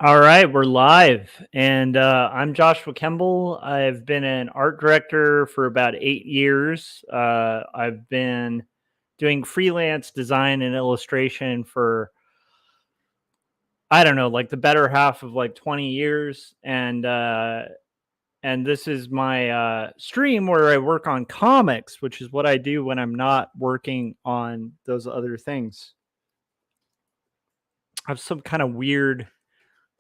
All right, we're live, and I'm Joshua Kemble. I've been an art director for about 8 years. I've been doing freelance design and illustration for I don't know, like the better half of like 20 years, and this is my stream where I work on comics, which is what I do when I'm not working on those other things. I have some kind of weird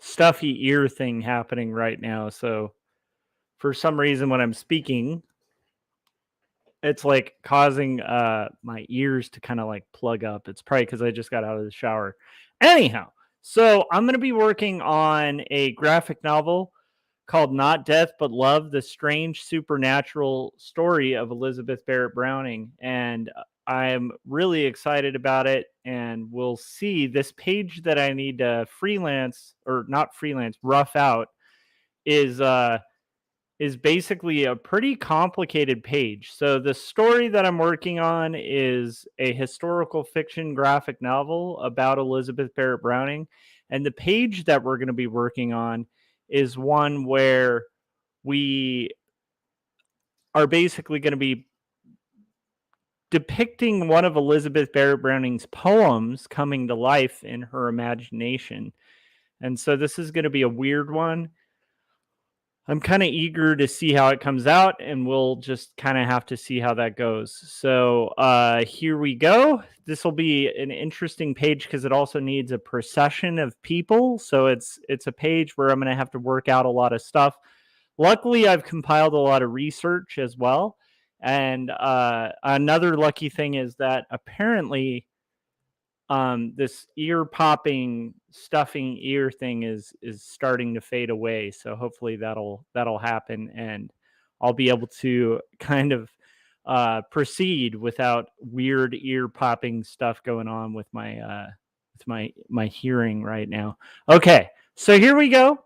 stuffy ear thing happening right now, so for some reason when I'm speaking, it's like causing my ears to kind of like plug up. It's probably because I just got out of the shower. Anyhow, so I'm gonna be working on a graphic novel called Not Death But Love: The Strange Supernatural Story of Elizabeth Barrett Browning. And I'm really excited about it. And we'll see this page that I need to freelance or not freelance, rough out is is basically a pretty complicated page. So the story that I'm working on is a historical fiction graphic novel about Elizabeth Barrett Browning, and the page that we're going to be working on is one where we are basically going to be depicting one of Elizabeth Barrett Browning's poems coming to life in her imagination. And so this is going to be a weird one. I'm kind of eager to see how it comes out, and we'll just kind of have to see how that goes. So here we go. This will be an interesting page because it also needs a procession of people. So it's a page where I'm going to have to work out a lot of stuff. Luckily, I've compiled a lot of research as well. And another lucky thing is that apparently this ear popping stuffing ear thing is starting to fade away, so hopefully that'll happen and I'll be able to kind of proceed without weird ear popping stuff going on with my hearing right now. Okay, so here we go.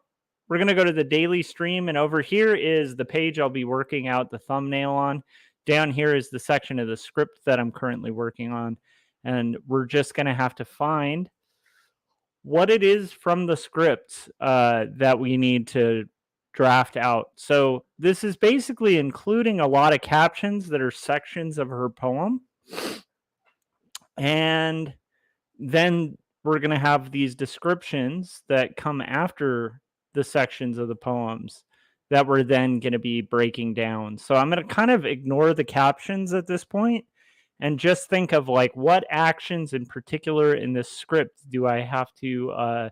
We're going to go to the daily stream, and over here is the page I'll be working out the thumbnail on. Down here is the section of the script that I'm currently working on, and we're just going to have to find what it is from the script that we need to draft out. So this is basically including a lot of captions that are sections of her poem, and then we're going to have these descriptions that come after the sections of the poems that we're then going to be breaking down. So I'm going to kind of ignore the captions at this point and just think of like what actions in particular in this script do I have to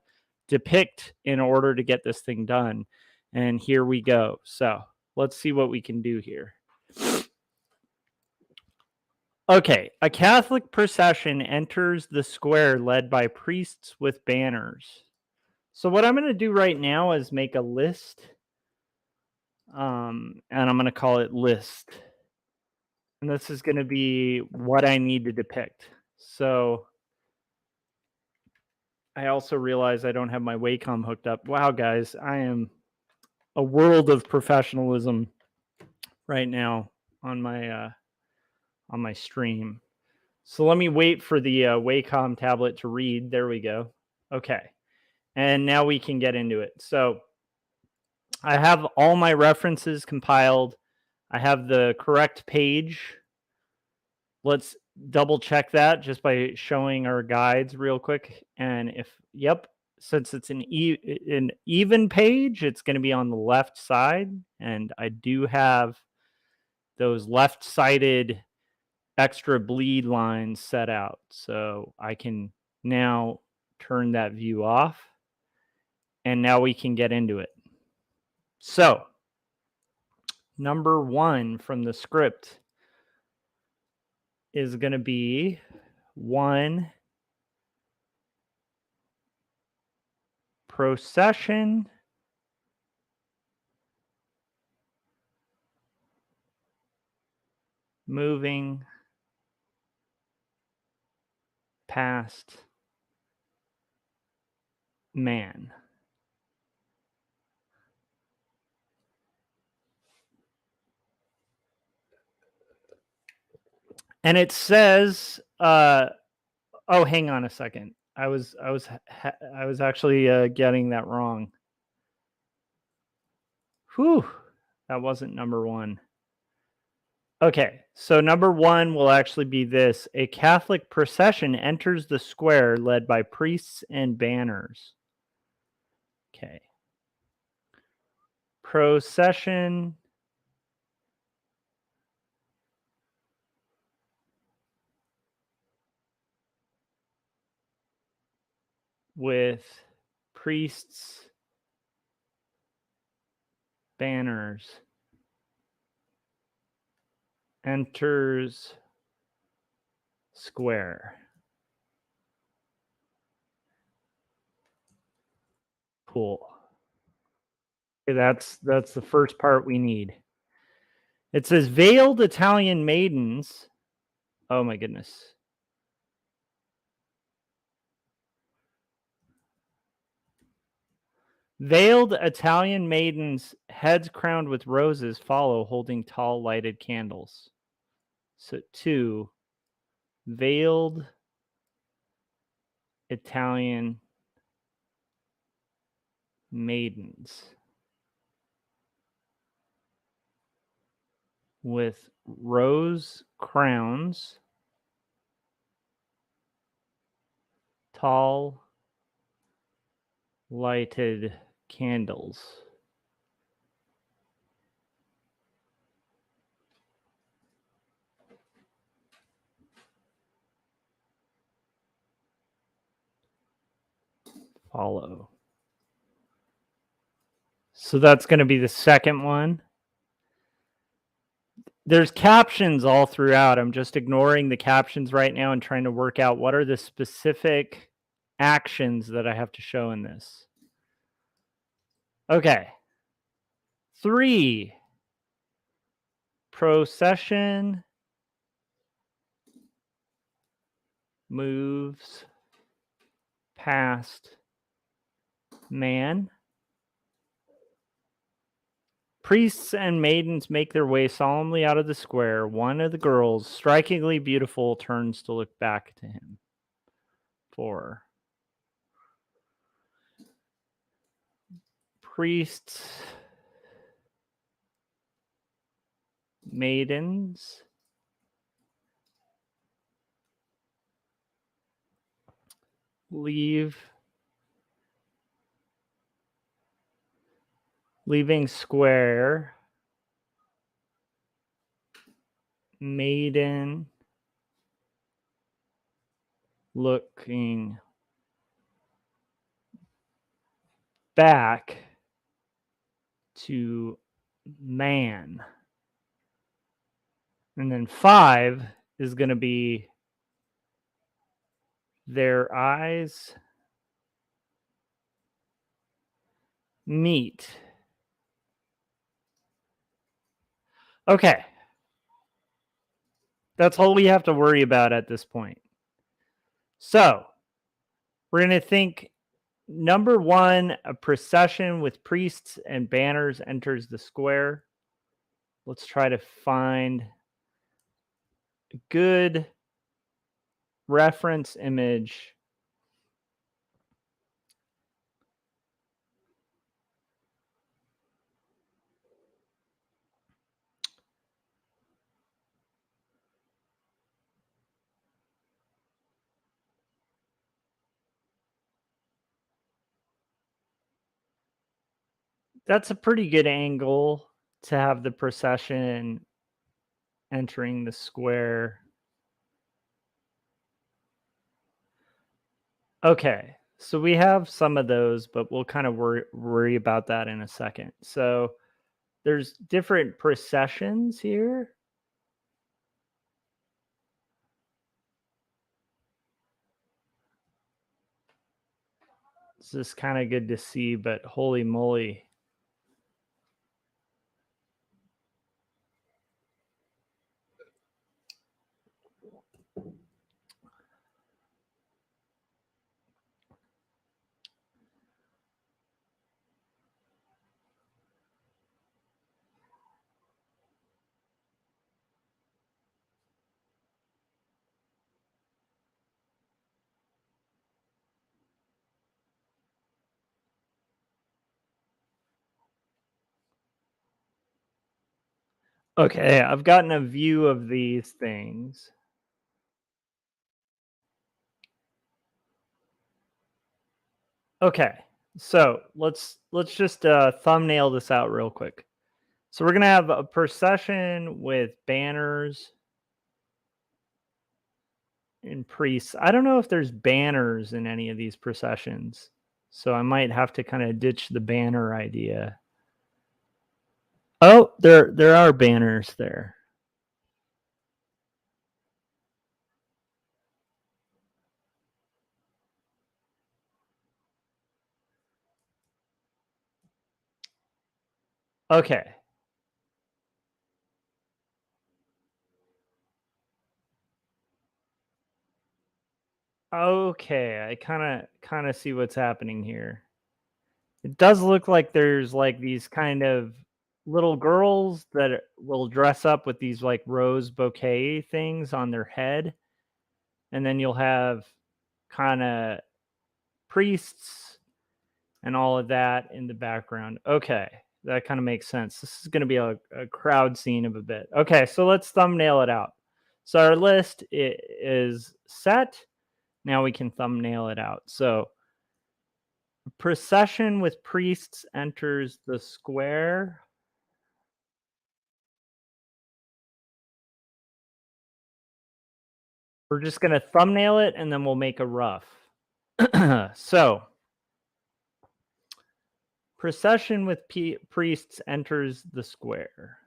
depict in order to get this thing done. And here we go. So let's see what we can do here. Okay, a Catholic procession enters the square led by priests with banners. So what I'm going to do right now is make a list, and I'm going to call it list. And this is going to be what I need to depict. So I also realize I don't have my Wacom hooked up. Wow, guys, I am a world of professionalism right now on my stream. So let me wait for the Wacom tablet to read. There we go. Okay. And now we can get into it. So I have all my references compiled. I have the correct page. Let's double check that just by showing our guides real quick. And if, yep, since it's an even page, it's going to be on the left side. And I do have those left-sided extra bleed lines set out. So I can now turn that view off. And now we can get into it. So, number 1 from the script is going to be 1 procession moving past man. And it says, oh, hang on a second. I was actually getting that wrong. Whew, that wasn't number one. Okay, so number one will actually be this: a Catholic procession enters the square led by priests and banners. Okay. Procession with priests, banners, enters square. Cool. Okay, that's the first part we need. It says veiled Italian maidens. Oh my goodness. Veiled Italian maidens, heads crowned with roses, follow, holding tall lighted candles. So, two veiled Italian maidens with rose crowns, tall lighted candles. Follow. So that's going to be the second one. There's captions all throughout. I'm just ignoring the captions right now and trying to work out what are the specific actions that I have to show in this. Okay. 3. Procession moves past man. Priests and maidens make their way solemnly out of the square. One of the girls, strikingly beautiful, turns to look back to him. 4. Priests, maidens, leaving square. Maiden looking back to man. And then 5 is going to be their eyes meet. Okay. That's all we have to worry about at this point. So we're going to think number 1, a procession with priests and banners enters the square. Let's try to find a good reference image. That's a pretty good angle to have the procession entering the square. Okay, so we have some of those, but we'll kind of worry about that in a second. So there's different processions here. This is kind of good to see, but holy moly. Okay, I've gotten a view of these things. Okay, so let's just thumbnail this out real quick. So we're gonna have a procession with banners and priests. I don't know if there's banners in any of these processions, so I might have to kind of ditch the banner idea. Oh, there are banners there. Okay. Okay, I kind of see what's happening here. It does look like there's like these kind of little girls that will dress up with these like rose bouquet things on their head, and then you'll have kind of priests and all of that in the background. Okay, that kind of makes sense. This is going to be a crowd scene of a bit. Okay, so let's thumbnail it out. So our list is set. Now we can thumbnail it out. So procession with priests enters the square. We're just going to thumbnail it and then we'll make a rough. So, procession with priests enters the square.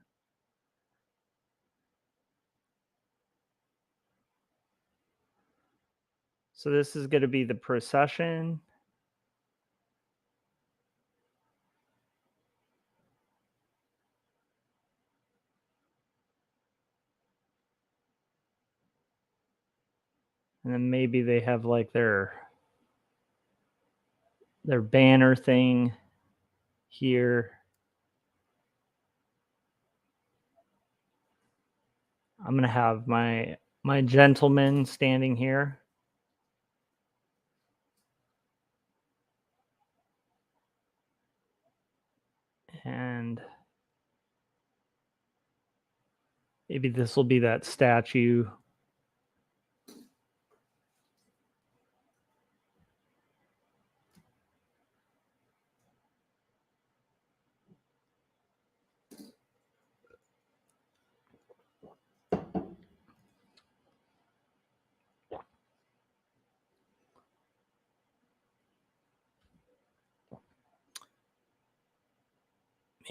So, this is going to be the procession. And then maybe they have like their banner thing here. I'm going to have my gentleman standing here. And maybe this will be that statue.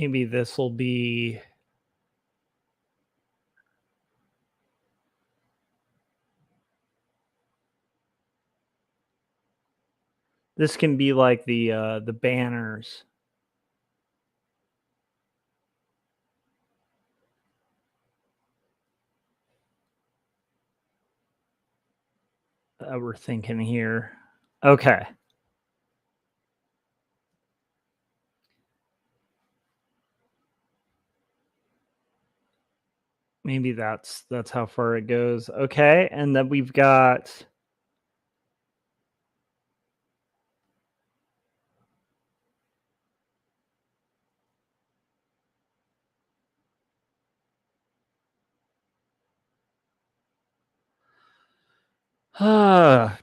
Maybe this will be this can be like the banners. We're thinking here. Okay. Maybe that's how far it goes. Okay, and then we've got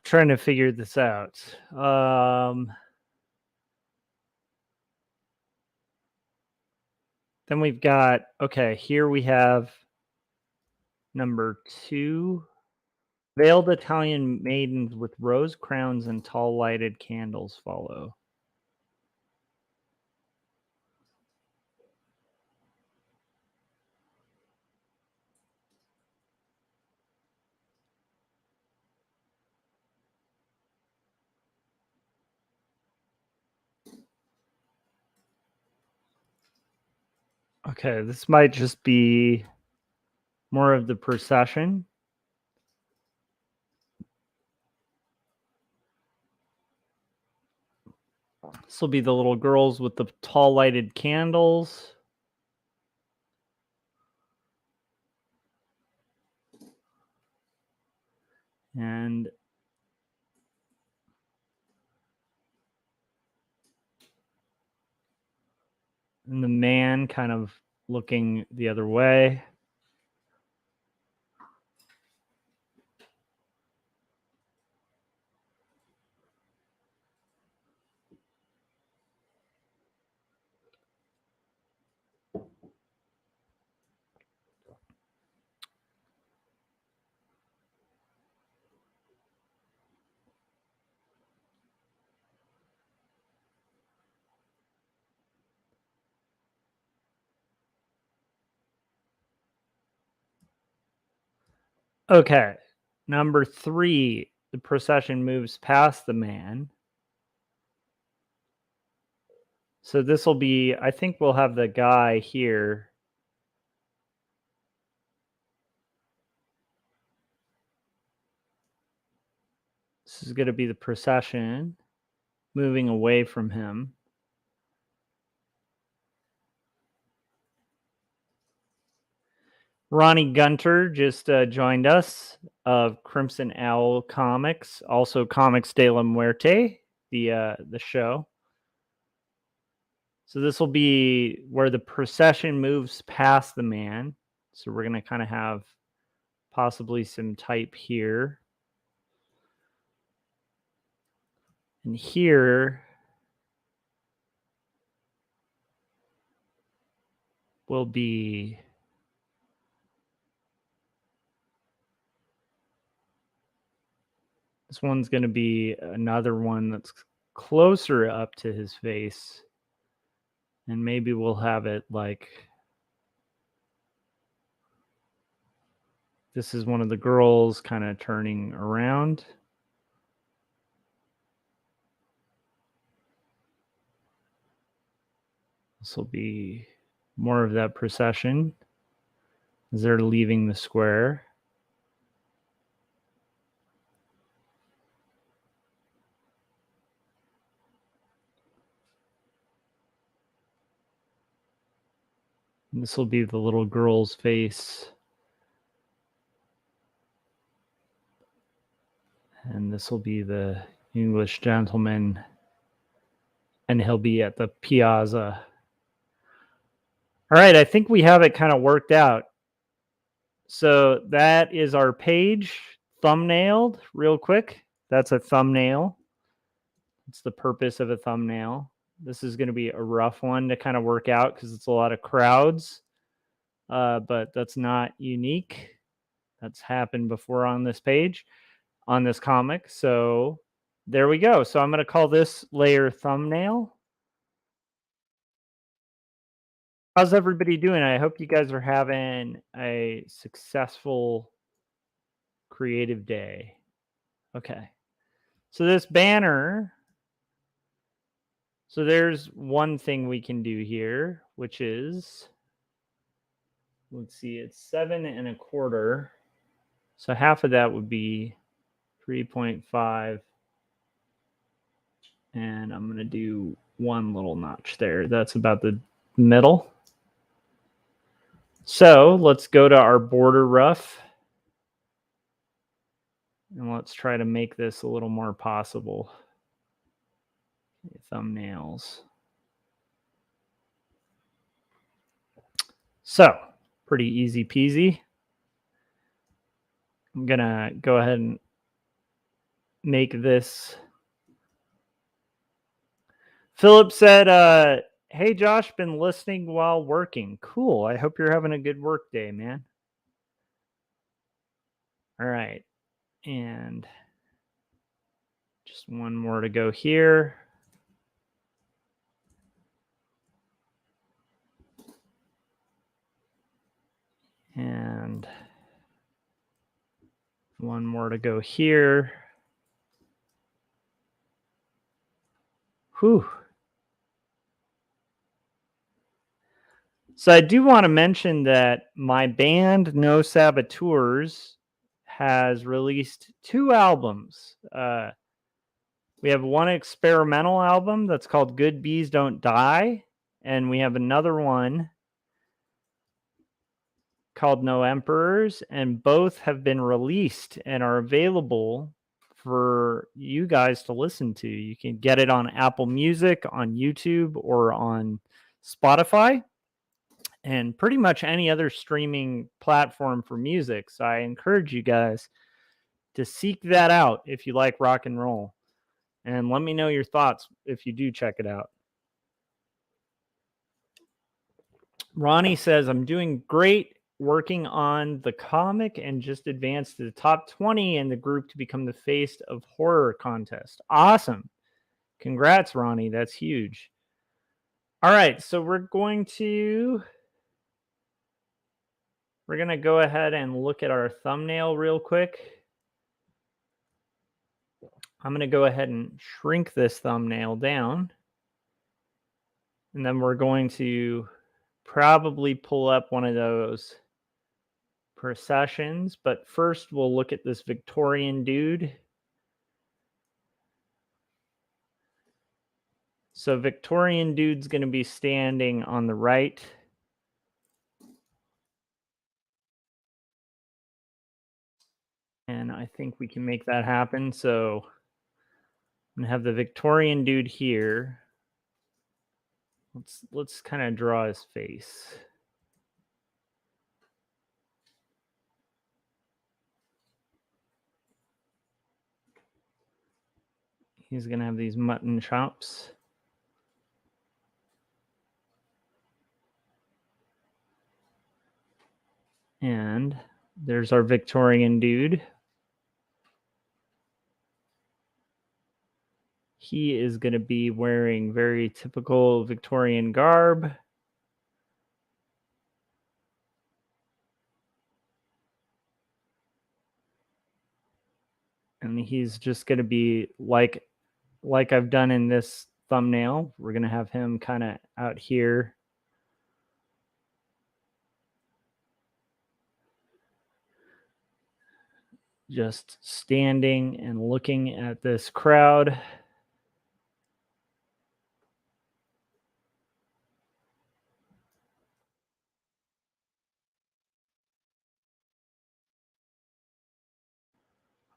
trying to figure this out. Then we've got okay, here we have number 2. Veiled Italian maidens with rose crowns and tall lighted candles follow. Okay, this might just be more of the procession. This will be the little girls with the tall lighted candles. And the man kind of looking the other way. Okay. Number 3, the procession moves past the man. So this will be, I think we'll have the guy here. This is going to be the procession moving away from him. Ronnie Gunter just joined us of Crimson Owl Comics, also Comics de la Muerte, the show. So this will be where the procession moves past the man. So we're going to kind of have possibly some type here. And here will be this one's going to be another one that's closer up to his face. And maybe we'll have it like this is one of the girls kind of turning around. This will be more of that procession as they're leaving the square. And this will be the little girl's face. And this will be the English gentleman. And he'll be at the piazza. All right, I think we have it kind of worked out. So that is our page thumbnailed real quick. That's a thumbnail. It's the purpose of a thumbnail. This is going to be a rough one to kind of work out because it's a lot of crowds. But that's not unique. That's happened before on this page, on this comic. So there we go. So I'm going to call this layer thumbnail. How's everybody doing? I hope you guys are having a successful creative day. Okay. So this banner, so there's one thing we can do here, which is, let's see, it's 7 1/4. So half of that would be 3.5. And I'm going to do one little notch there. That's about the middle. So let's go to our border rough. And let's try to make this a little more possible. Thumbnails. So pretty easy peasy. I'm going to go ahead and make this. Philip said, hey, Josh, been listening while working. Cool. I hope you're having a good work day, man. All right. And just one more to go here. And one more to go here. Whew. So I do want to mention that my band No Saboteurs has released 2 albums. We have one experimental album that's called Good Bees Don't Die. And we have another one called No Emperors. And both have been released and are available for you guys to listen to. You can get it on Apple Music, on YouTube, or on Spotify. and pretty much any other streaming platform for music. So I encourage you guys to seek that out if you like rock and roll. And let me know your thoughts if you do check it out. Ronnie says, I'm doing great working on the comic and just advanced to the top 20 in the group to become the face of horror contest. Awesome. Congrats, Ronnie. That's huge. All right. So we're going to go ahead and look at our thumbnail real quick. I'm going to go ahead and shrink this thumbnail down. And then we're going to probably pull up one of those processions. But first, we'll look at this Victorian dude. So Victorian dude's going to be standing on the right. And I think we can make that happen. So I'm going to have the Victorian dude here. Let's kind of draw his face. He's going to have these mutton chops. And there's our Victorian dude. He is going to be wearing very typical Victorian garb. And he's just going to be like I've done in this thumbnail. We're going to have him kind of out here. Just standing and looking at this crowd.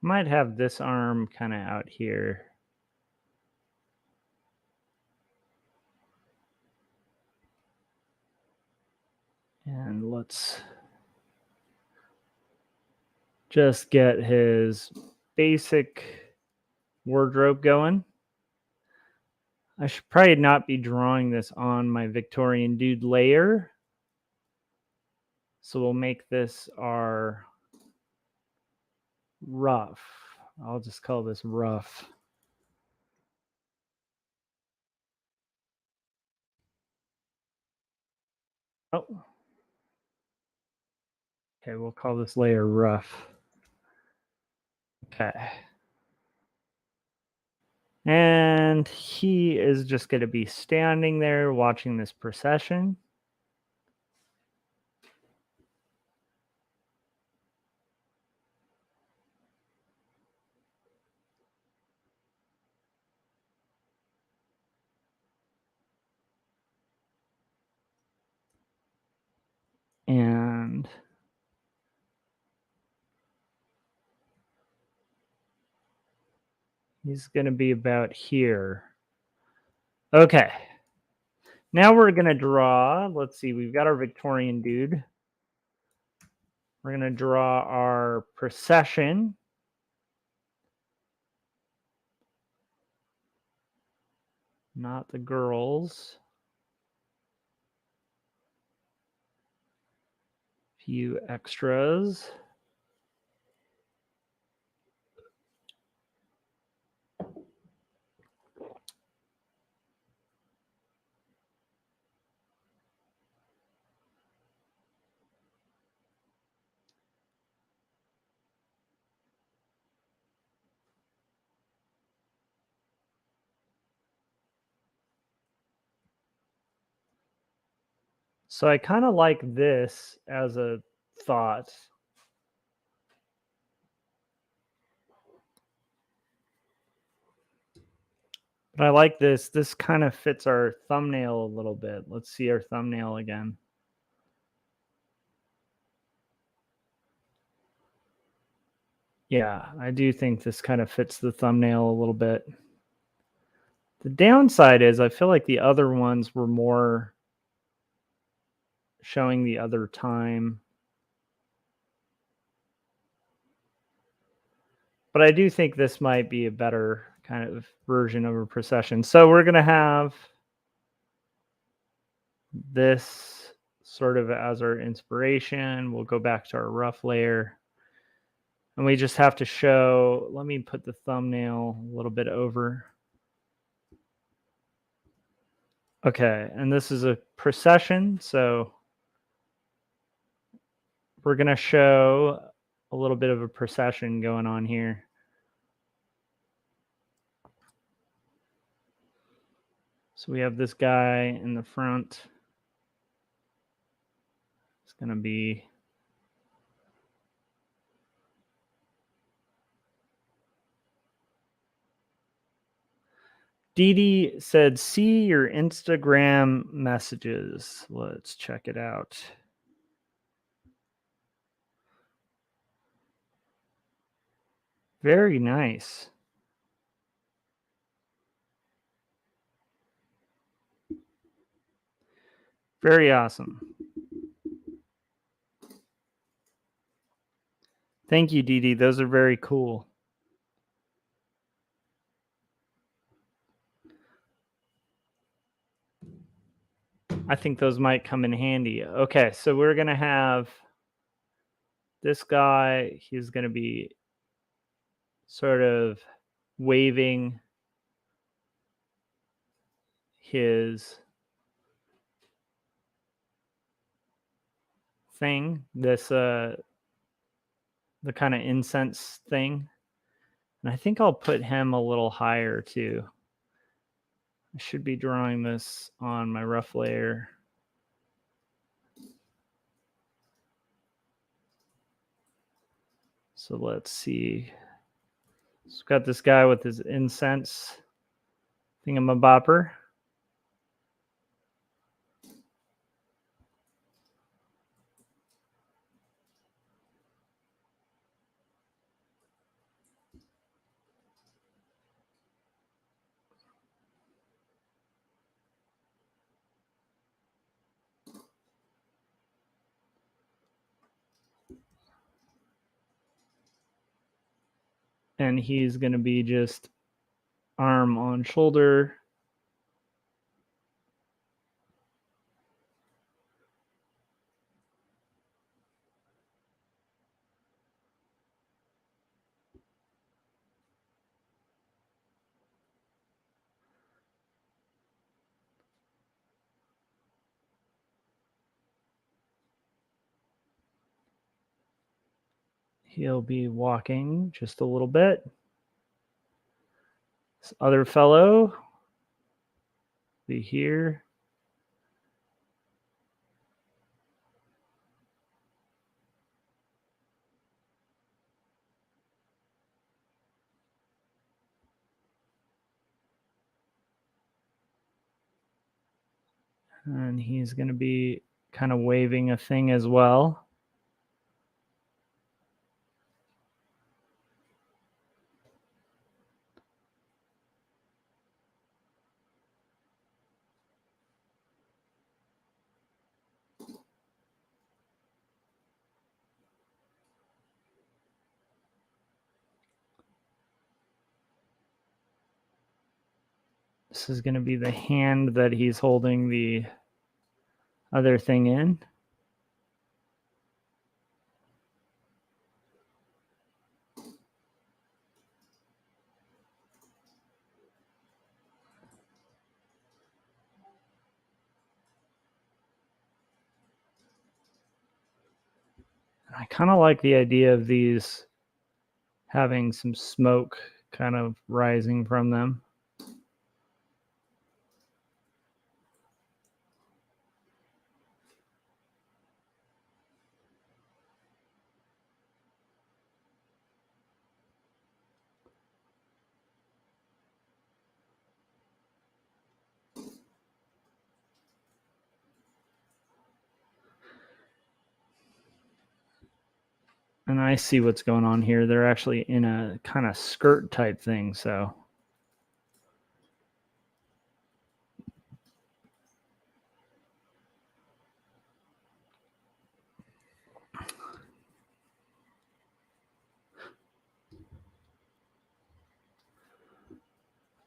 Might have this arm kind of out here. And let's just get his basic wardrobe going. I should probably not be drawing this on my Victorian dude layer. So we'll make this our rough. I'll just call this rough. Oh. Okay, we'll call this layer rough. Okay. And he is just going to be standing there watching this procession. And he's going to be about here. Okay. Now we're going to draw. Let's see. We've got our Victorian dude. We're going to draw our procession. Not the girls. Few extras. So I kind of like this as a thought. But I like this. This kind of fits our thumbnail a little bit. Let's see our thumbnail again. Yeah, I do think this kind of fits the thumbnail a little bit. The downside is I feel like the other ones were more showing the other time. But I do think this might be a better kind of version of a procession. So we're going to have this sort of as our inspiration. We'll go back to our rough layer. And we just have to show, let me put the thumbnail a little bit over. Okay, and this is a procession. So we're going to show a little bit of a procession going on here. So we have this guy in the front. It's going to be Dee Dee said, see your Instagram messages. Let's check it out. Very nice. Very awesome. Thank you, Dee Dee. Those are very cool. I think those might come in handy. Okay, so we're going to have this guy. He's going to be sort of waving his thing, this the kind of incense thing. And I think I'll put him a little higher too. I should be drawing this on my rough layer. So let's see. So we've got this guy with his incense thingamabopper. And he's going to be just arm on shoulder. He'll be walking just a little bit. This other fellow be here. And he's going to be kind of waving a thing as well. This is going to be the hand that he's holding the other thing in. I kind of like the idea of these having some smoke kind of rising from them. And I see what's going on here. They're actually in a kind of skirt type thing, so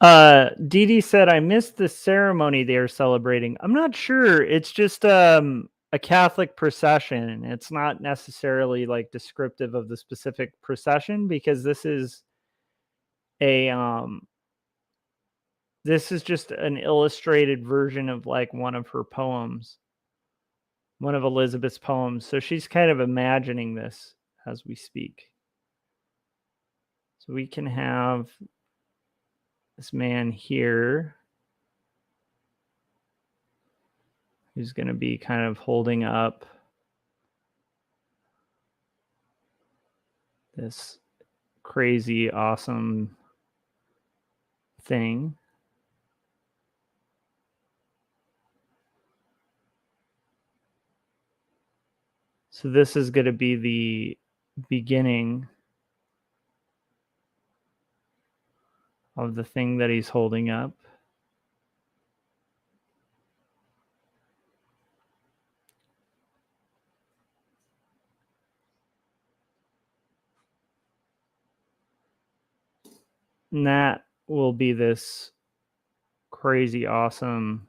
Dee Dee said, I missed the ceremony they are celebrating. I'm not sure. It's just a Catholic procession. It's not necessarily like descriptive of the specific procession, because this is just an illustrated version of like one of her poems, one of Elizabeth's poems. So she's kind of imagining this as we speak. So we can have this man here who's going to be kind of holding up this crazy, awesome thing. So this is going to be the beginning of the thing that he's holding up. And that will be this crazy, awesome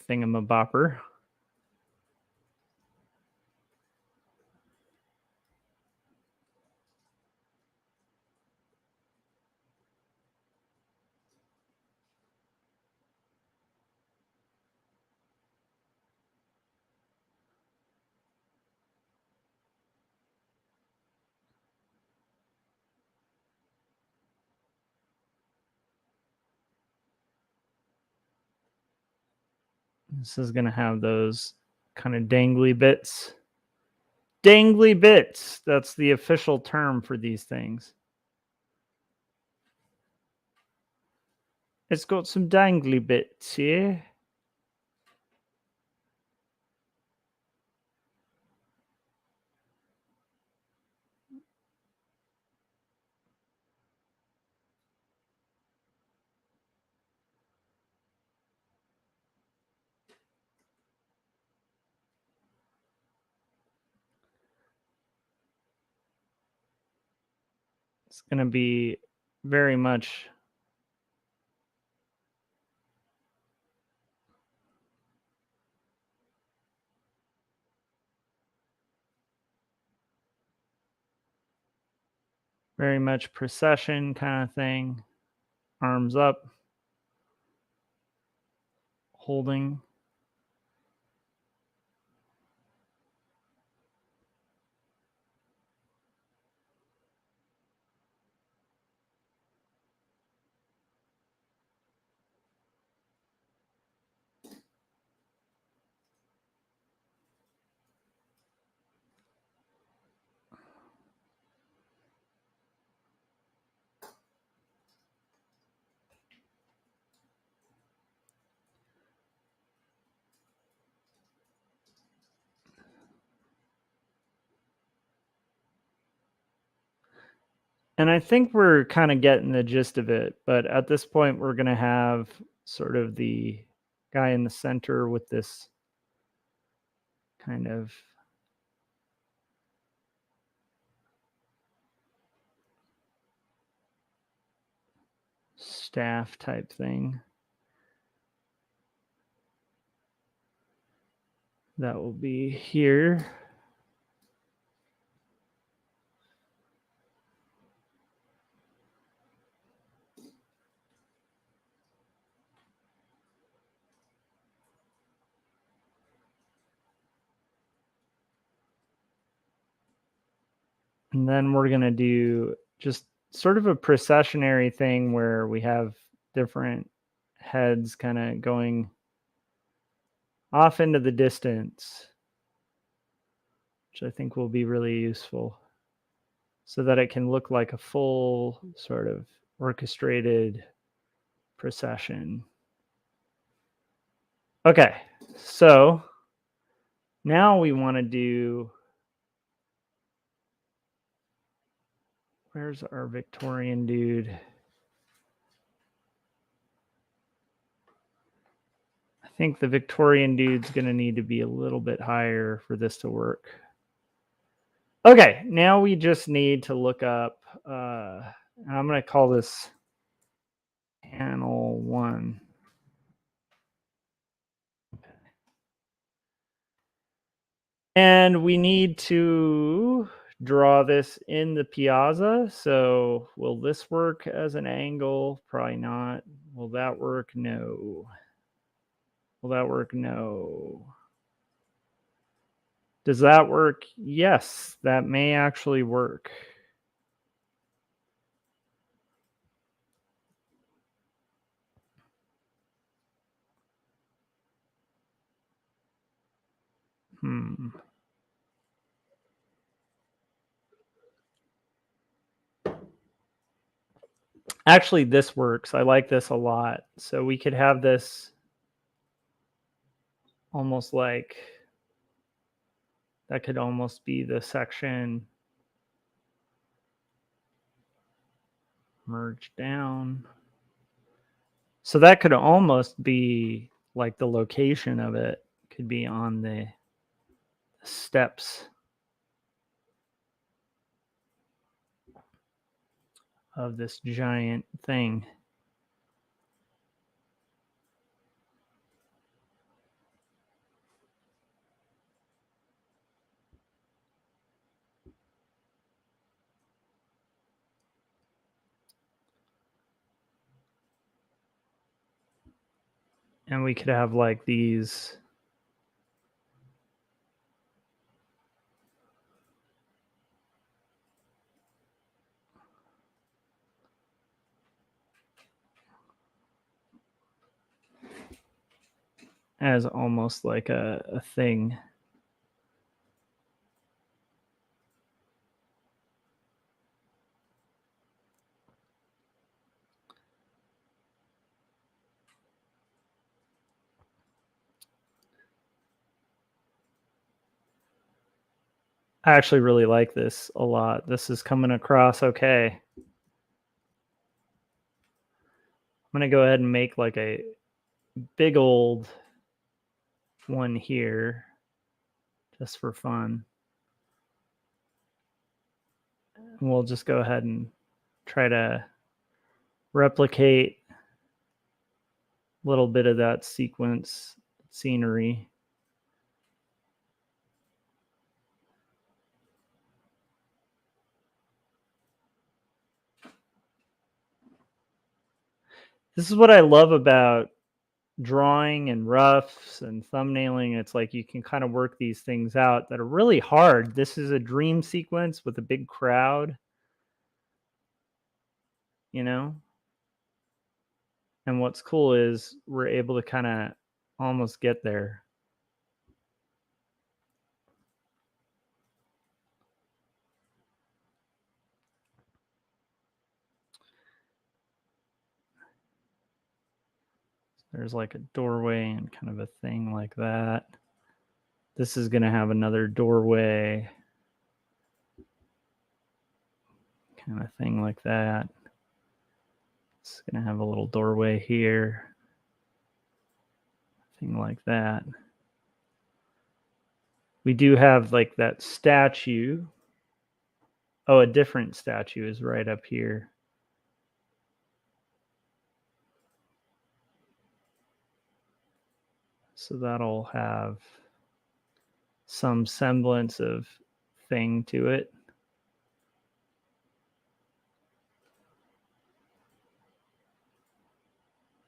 thingamabopper. This is going to have those kind of dangly bits. Dangly bits. That's the official term for these things. It's got some dangly bits here. It's going to be very much procession kind of thing. Arms up, holding. And I think we're kind of getting the gist of it, but at this point we're going to have sort of the guy in the center with this kind of staff type thing. That will be here. And then we're going to do just sort of a processionary thing where we have different heads kind of going off into the distance, which I think will be really useful, so that it can look like a full sort of orchestrated procession. Okay, so now we want to do, where's our Victorian dude? I think the Victorian dude's going to need to be a little bit higher for this to work. Okay, now we just need to look up and I'm going to call this panel 1. And we need to draw this in the piazza. So will this work as an angle? Probably not. Will that work? No. Will that work? No. Does that work? Yes, that may actually work. Actually, this works. I like this a lot. So we could have this almost like, that could almost be the section merged down. So that could almost be like the location of it could be on the steps of this giant thing. And we could have like these as almost like a thing. I actually really like this a lot. This is coming across okay. I'm going to go ahead and make like a big old one here just for fun. And we'll just go ahead and try to replicate a little bit of that sequence scenery. This is what I love about drawing and roughs and thumbnailing. It's like you can kind of work these things out that are really hard. This is a dream sequence with a big crowd, you know? And what's cool is we're able to kind of almost get there. There's like a doorway and kind of a thing like that. This is going to have another doorway, kind of thing like that. It's going to have a little doorway here, thing like that. We do have like that statue. Oh, a different statue is right up here. So that'll have some semblance of thing to it.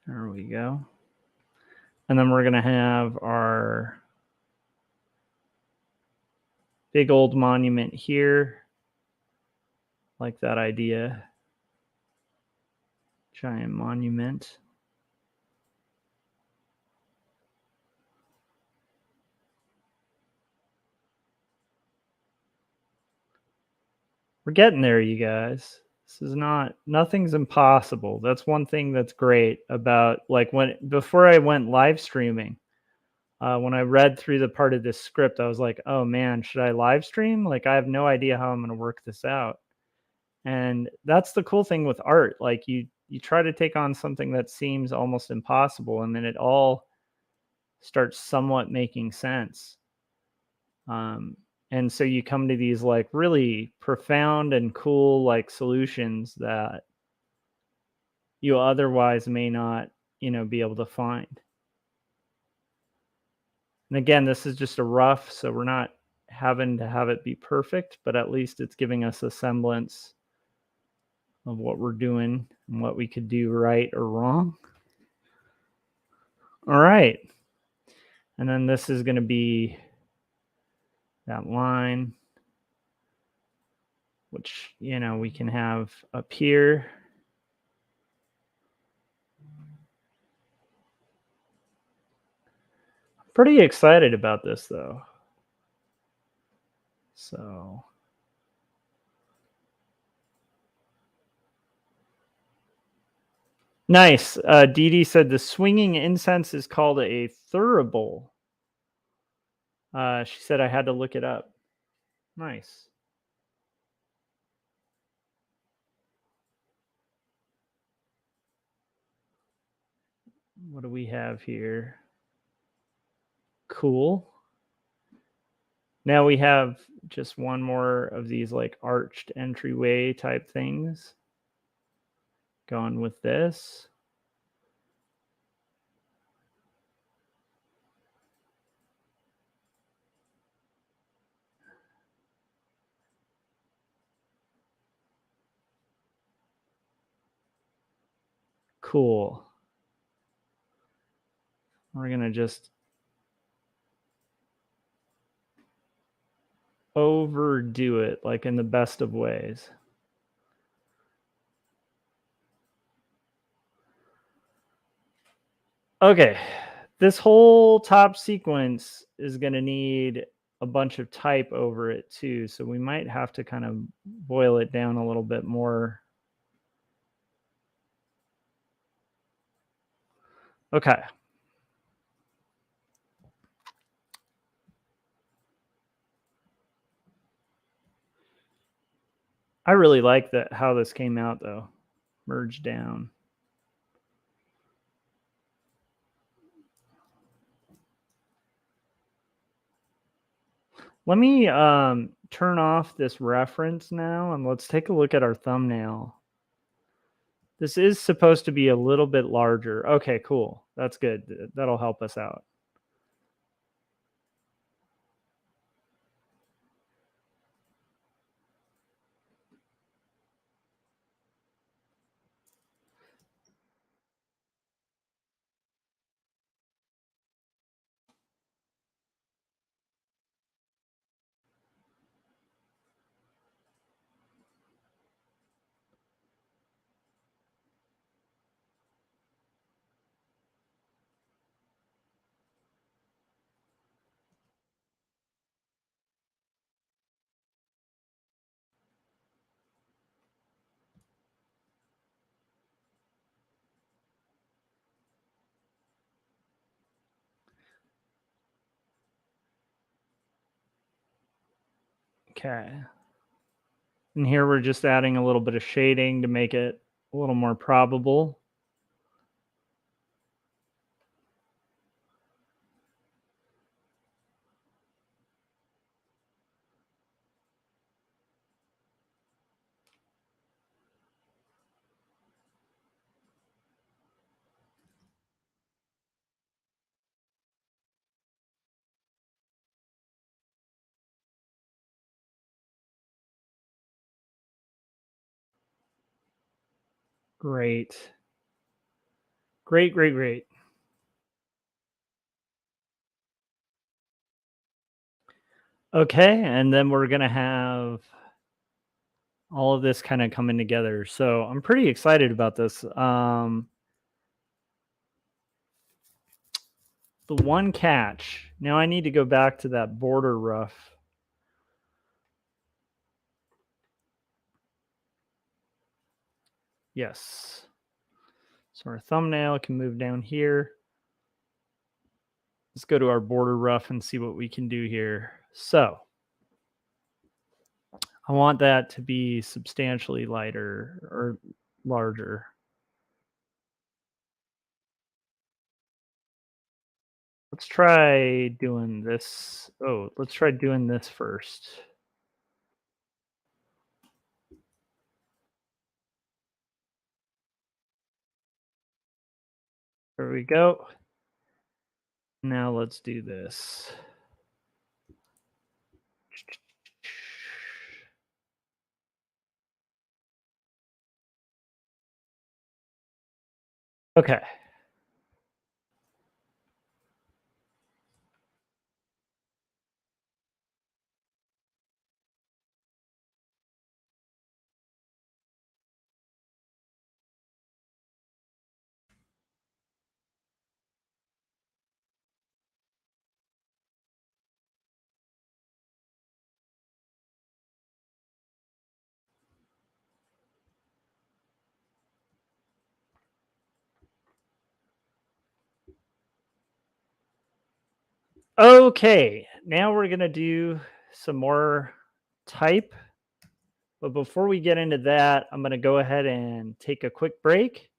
There we go. And then we're going to have our big old monument here. Like that idea. Giant monument. We're getting there, you guys. This is nothing's impossible. That's one thing that's great about like before I went live streaming, when I read through the part of this script, I was like, oh man, should I live stream? Like I have no idea how I'm going to work this out. And that's the cool thing with art. Like you try to take on something that seems almost impossible, and then it all starts somewhat making sense. And so you come to these like really profound and cool like solutions that you otherwise may not, be able to find. And again, this is just a rough, so we're not having to have it be perfect, but at least it's giving us a semblance of what we're doing and what we could do right or wrong. All right. And then this is going to be that line, which, we can have up here. Pretty excited about this though. So nice. Dee Dee said the swinging incense is called a thurible. She said I had to look it up. Nice. What do we have here? Cool. Now we have just one more of these like arched entryway type things going with this. Cool. We're going to just overdo it, like in the best of ways. Okay, this whole top sequence is going to need a bunch of type over it too, so we might have to kind of boil it down a little bit more. Okay. I really like that how this came out though. Merge down. Let me turn off this reference now and let's take a look at our thumbnail. This is supposed to be a little bit larger. Okay, cool. That's good. That'll help us out. Okay. And here we're just adding a little bit of shading to make it a little more probable. Great. Great, great, great. Okay, and then we're going to have all of this kind of coming together. So I'm pretty excited about this. The one catch, now I need to go back to that border rough. Yes. So our thumbnail can move down here. Let's go to our border rough and see what we can do here. So I want that to be substantially lighter or larger. Let's try doing this. Oh, let's try doing this first. There we go. Now let's do this. Okay. Okay. Now we're going to do some more type. But before we get into that, I'm going to go ahead and take a quick break.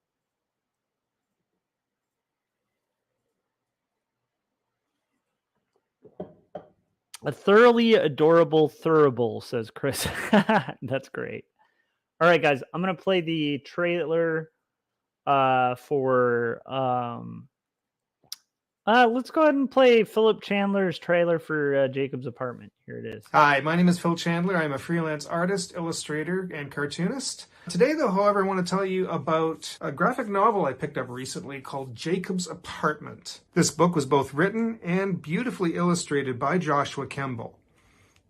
A thoroughly adorable thurible, says Chris. That's great. All right, guys, I'm going to play the trailer for let's go ahead and play Philip Chandler's trailer for Jacob's Apartment. Here it is. Hi, my name is Phil Chandler. I'm a freelance artist, illustrator, and cartoonist. Today, though, however, I want to tell you about a graphic novel I picked up recently called Jacob's Apartment. This book was both written and beautifully illustrated by Joshua Kemble.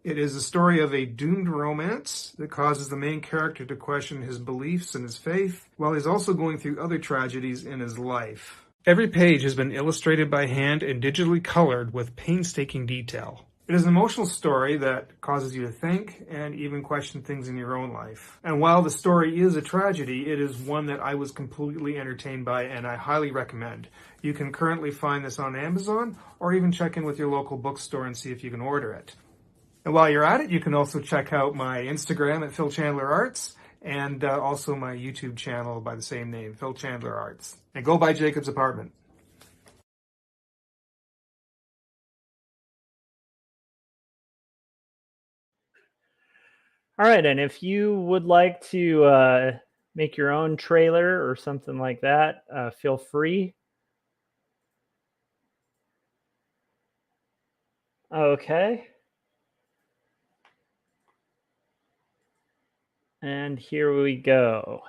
It is the story of a doomed romance that causes the main character to question his beliefs and his faith, while he's also going through other tragedies in his life. Every page has been illustrated by hand and digitally colored with painstaking detail. It is an emotional story that causes you to think and even question things in your own life. And while the story is a tragedy, it is one that I was completely entertained by and I highly recommend. You can currently find this on Amazon or even check in with your local bookstore and see if you can order it. And while you're at it, you can also check out my Instagram at Phil Chandler Arts and also my YouTube channel by the same name, Phil Chandler Arts. And go buy Jacob's Apartment. All right, and if you would like to make your own trailer or something like that, feel free. Okay. And here we go.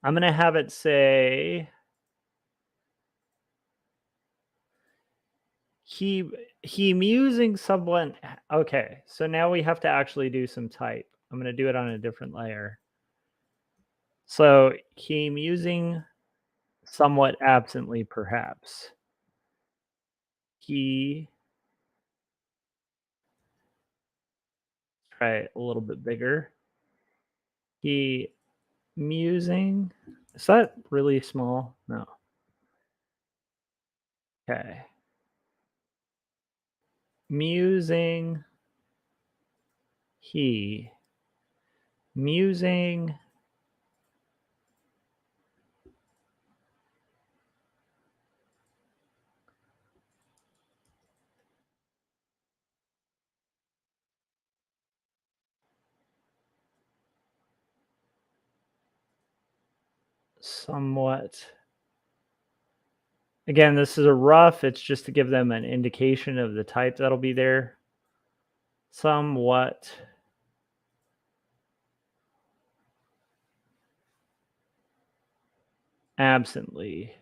I'm going to have it say he musing someone. Okay, so now we have to actually do some type. I'm going to do it on a different layer. So he musing somewhat absently, perhaps. He try it a little bit bigger. He musing. Is that really small? No. Okay. Musing. He musing. Somewhat. Again, this is a rough. It's just to give them an indication of the type that'll be there. Somewhat. Absently.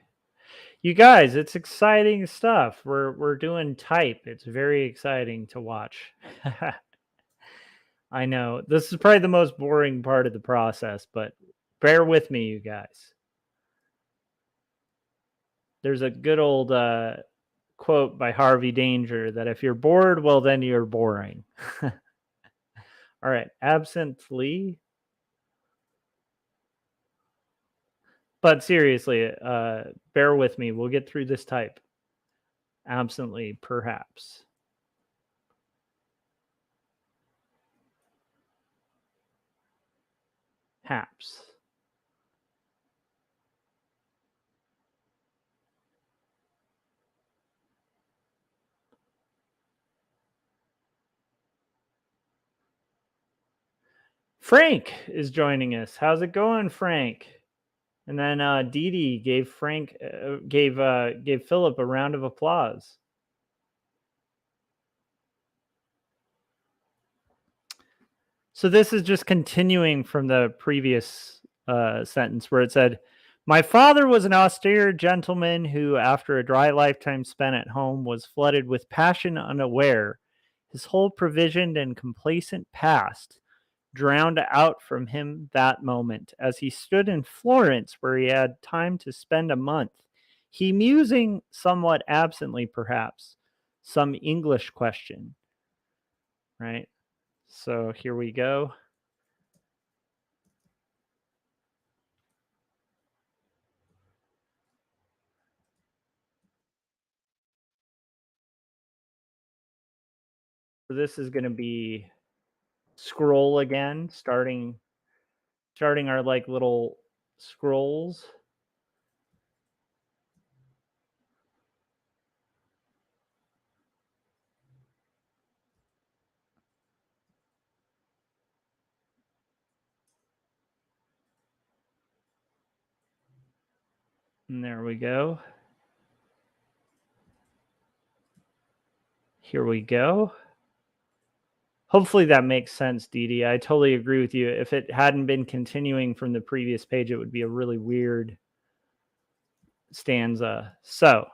You guys, it's exciting stuff. We're doing type. It's very exciting to watch. I know. This is probably the most boring part of the process, but bear with me, you guys. There's a good old quote by Harvey Danger that if you're bored, well, then you're boring. All right, absently. But seriously, bear with me. We'll get through this type. Absently, perhaps. Haps. Frank is joining us. How's it going, Frank? And then Dee Dee gave gave Philip a round of applause. So this is just continuing from the previous sentence where it said, "My father was an austere gentleman who, after a dry lifetime spent at home, was flooded with passion unaware. His whole provisioned and complacent past drowned out from him that moment, as he stood in Florence, where he had time to spend a month, he musing, somewhat absently perhaps, some English question." Right? So here we go. So this is going to be scroll again, starting our like little scrolls. And there we go. Here we go. Hopefully that makes sense, Dee Dee. I totally agree with you. If it hadn't been continuing from the previous page, it would be a really weird stanza. So,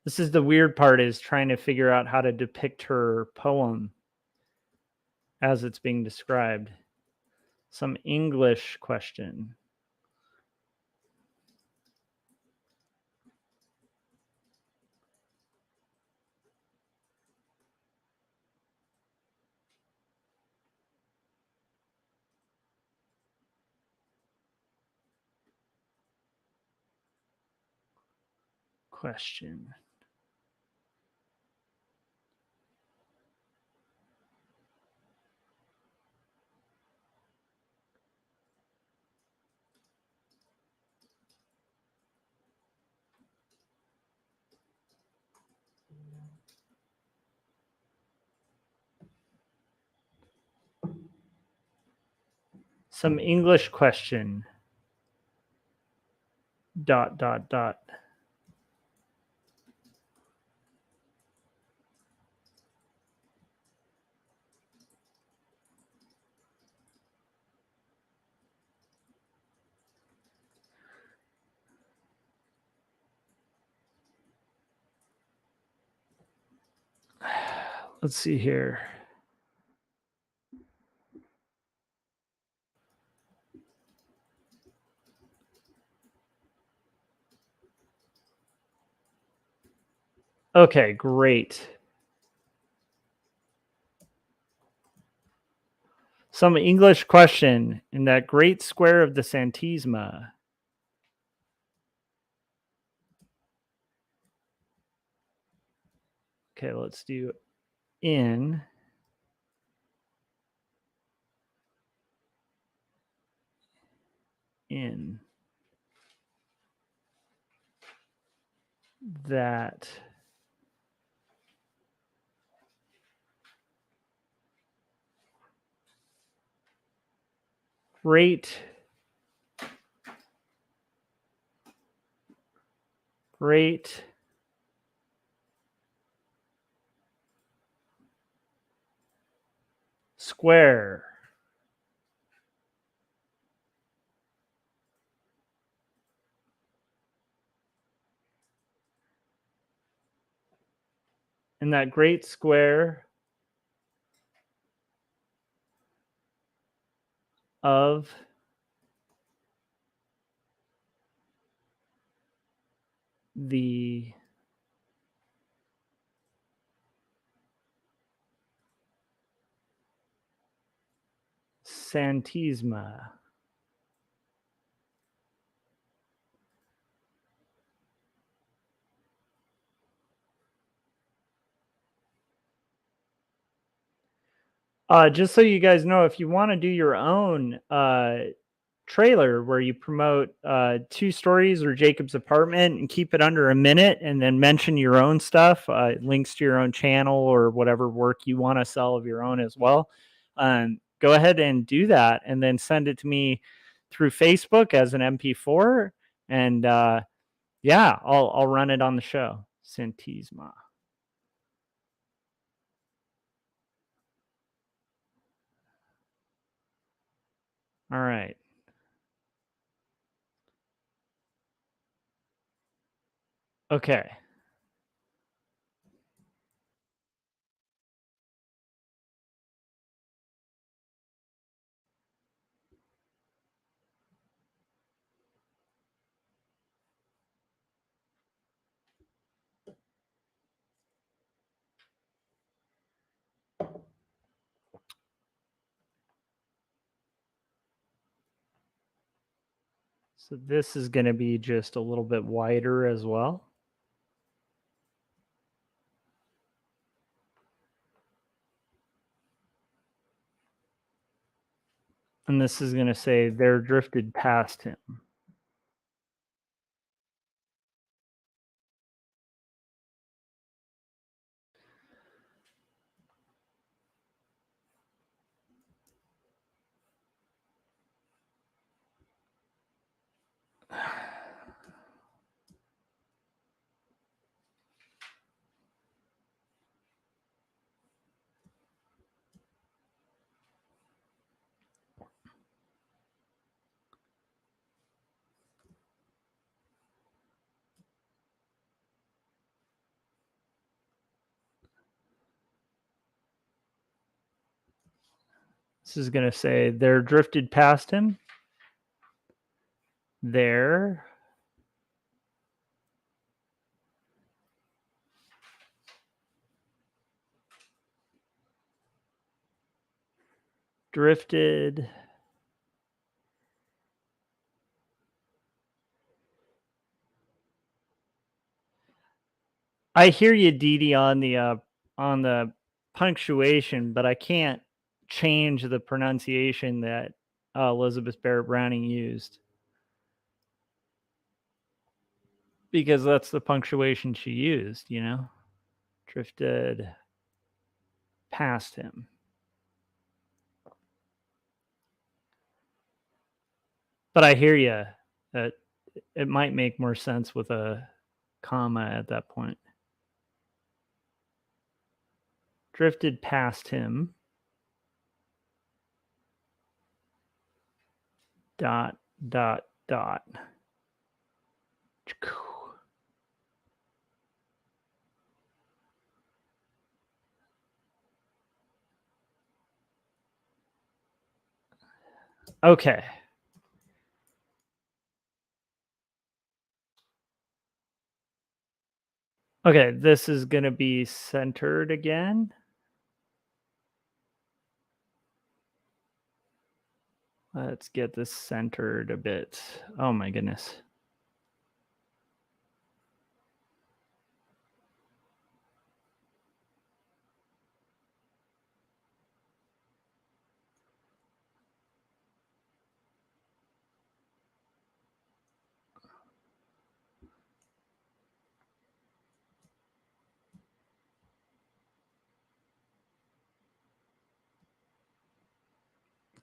this is the weird part, is trying to figure out how to depict her poem as it's being described. Some English question. Question. Some English question. ... Let's see here. Okay, great. Some English question in that great square of the Santisma. Okay, let's do in that great square in that great square of the Santisma. Just so you guys know, if you want to do your own trailer where you promote 2 stories or Jacob's apartment and keep it under a minute, and then mention your own stuff, links to your own channel or whatever work you want to sell of your own as well. Go ahead and do that, and then send it to me through Facebook as an MP4, and yeah, I'll run it on the show. Centisma. All right. Okay. So this is going to be just a little bit wider as well. And this is going to say there drifted past him. This is going to say there drifted past him. There drifted I hear you, Dee, on the punctuation, but I can't change the pronunciation that Elizabeth Barrett Browning used, because that's the punctuation she used, you know? Drifted past him. But I hear you that it might make more sense with a comma at that point. Drifted past him. Dot, dot, dot. Okay. Okay, this is going to be centered again. Let's get this centered a bit. Oh my goodness.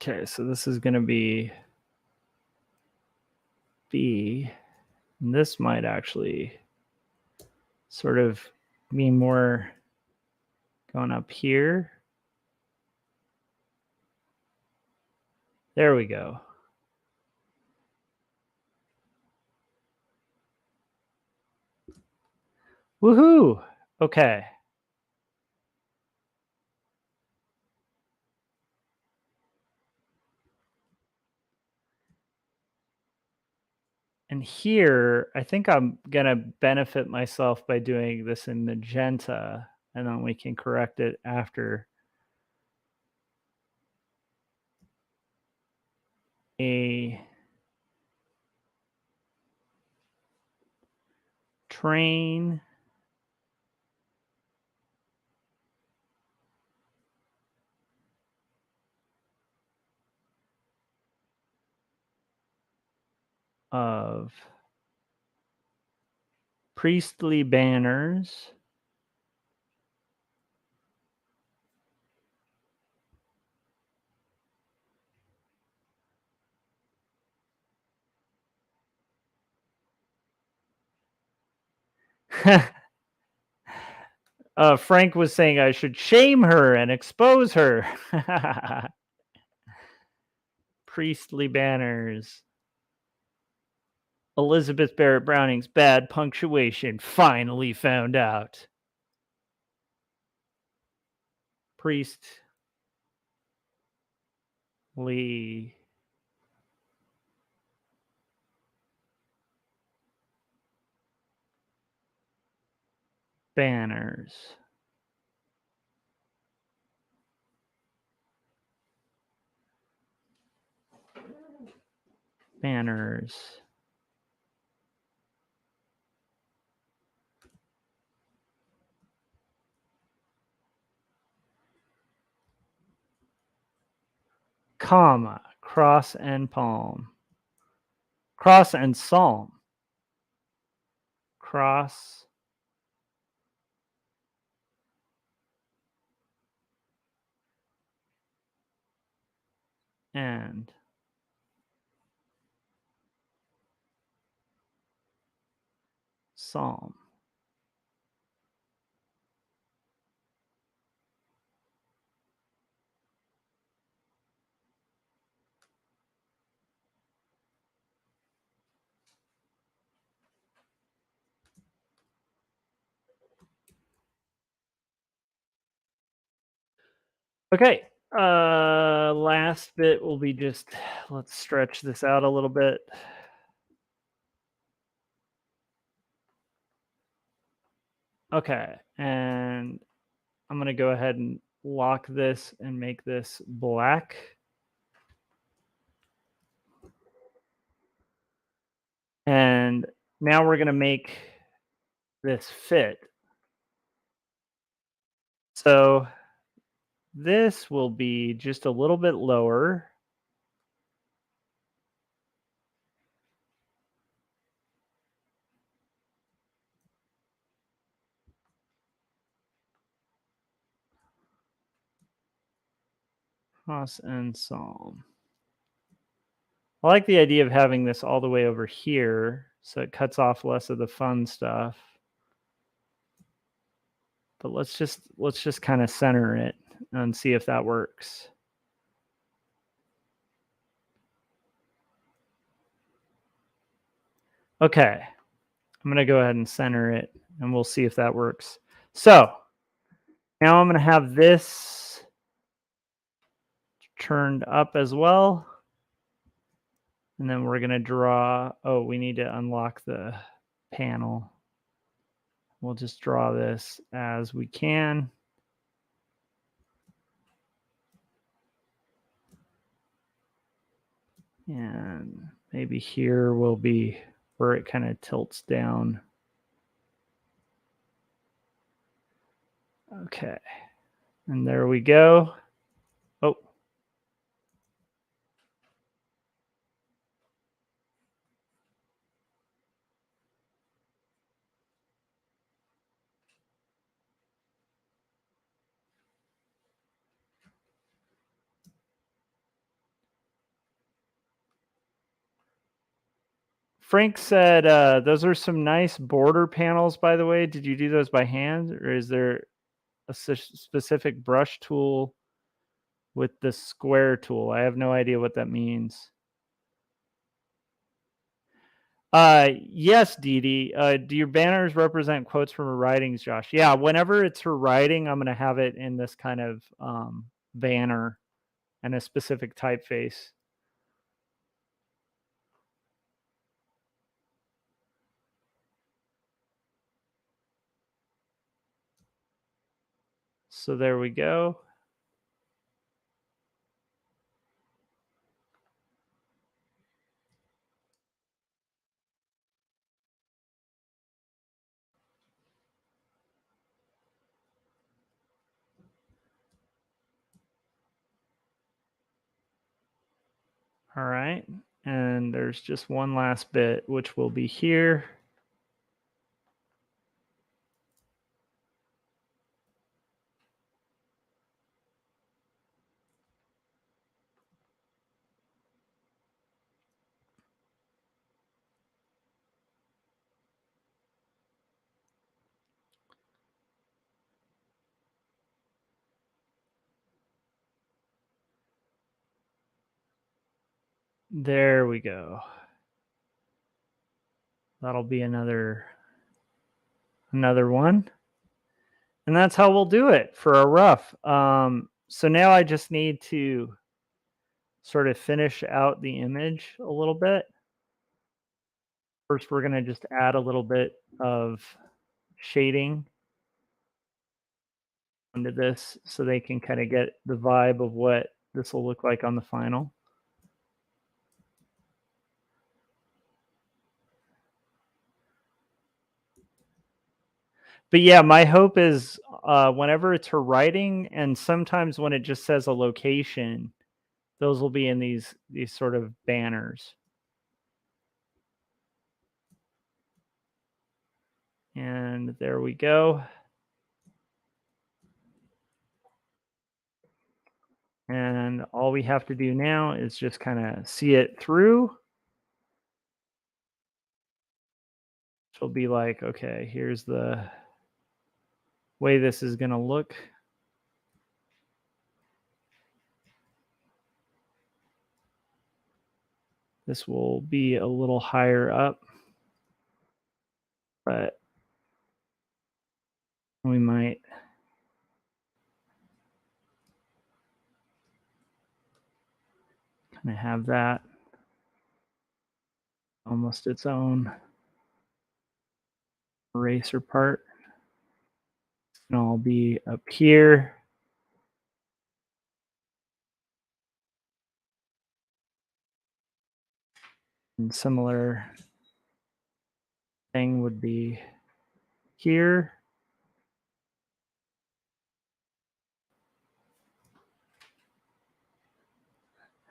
Okay, so this is going to be B. And this might actually sort of be more going up here. There we go. Woohoo! Okay. And here, I think I'm going to benefit myself by doing this in magenta, and then we can correct it after. A train of priestly banners Frank was saying I should shame her and expose her. Priestly banners. Elizabeth Barrett Browning's bad punctuation finally found out. Priestly banners. Banners. Comma. Cross and palm. Cross and psalm. Cross and psalm. Okay. Last bit will be just, let's stretch this out a little bit. Okay. And I'm going to go ahead and lock this and make this black. And now we're going to make this fit. So this will be just a little bit lower. Cross and psalm. I like the idea of having this all the way over here, so it cuts off less of the fun stuff. But let's just kind of center it and see if that works. Okay, I'm gonna go ahead and center it, and we'll see if that works. So now I'm gonna have this turned up as well. And then we're gonna draw, oh, we need to unlock the panel. We'll just draw this as we can. And maybe here will be where it kind of tilts down. Okay, and there we go. Oh. Frank said, those are some nice border panels, by the way. Did you do those by hand, or is there a specific brush tool with the square tool? I have no idea what that means. Yes, Dee Dee. Do your banners represent quotes from her writings, Josh? Yeah, whenever it's her writing, I'm going to have it in this kind of banner and a specific typeface. So there we go. All right. And there's just one last bit, which will be here. There we go. That'll be another one. And that's how we'll do it for a rough. So now I just need to sort of finish out the image a little bit. First, we're going to just add a little bit of shading onto this so they can kind of get the vibe of what this will look like on the final. But yeah, my hope is whenever it's her writing, and sometimes when it just says a location, those will be in these sort of banners. And there we go. And all we have to do now is just kind of see it through. She'll be like, okay, here's the way this is going to look. This will be a little higher up, but we might kind of have that almost its own eraser part. And I'll be up here. And similar thing would be here.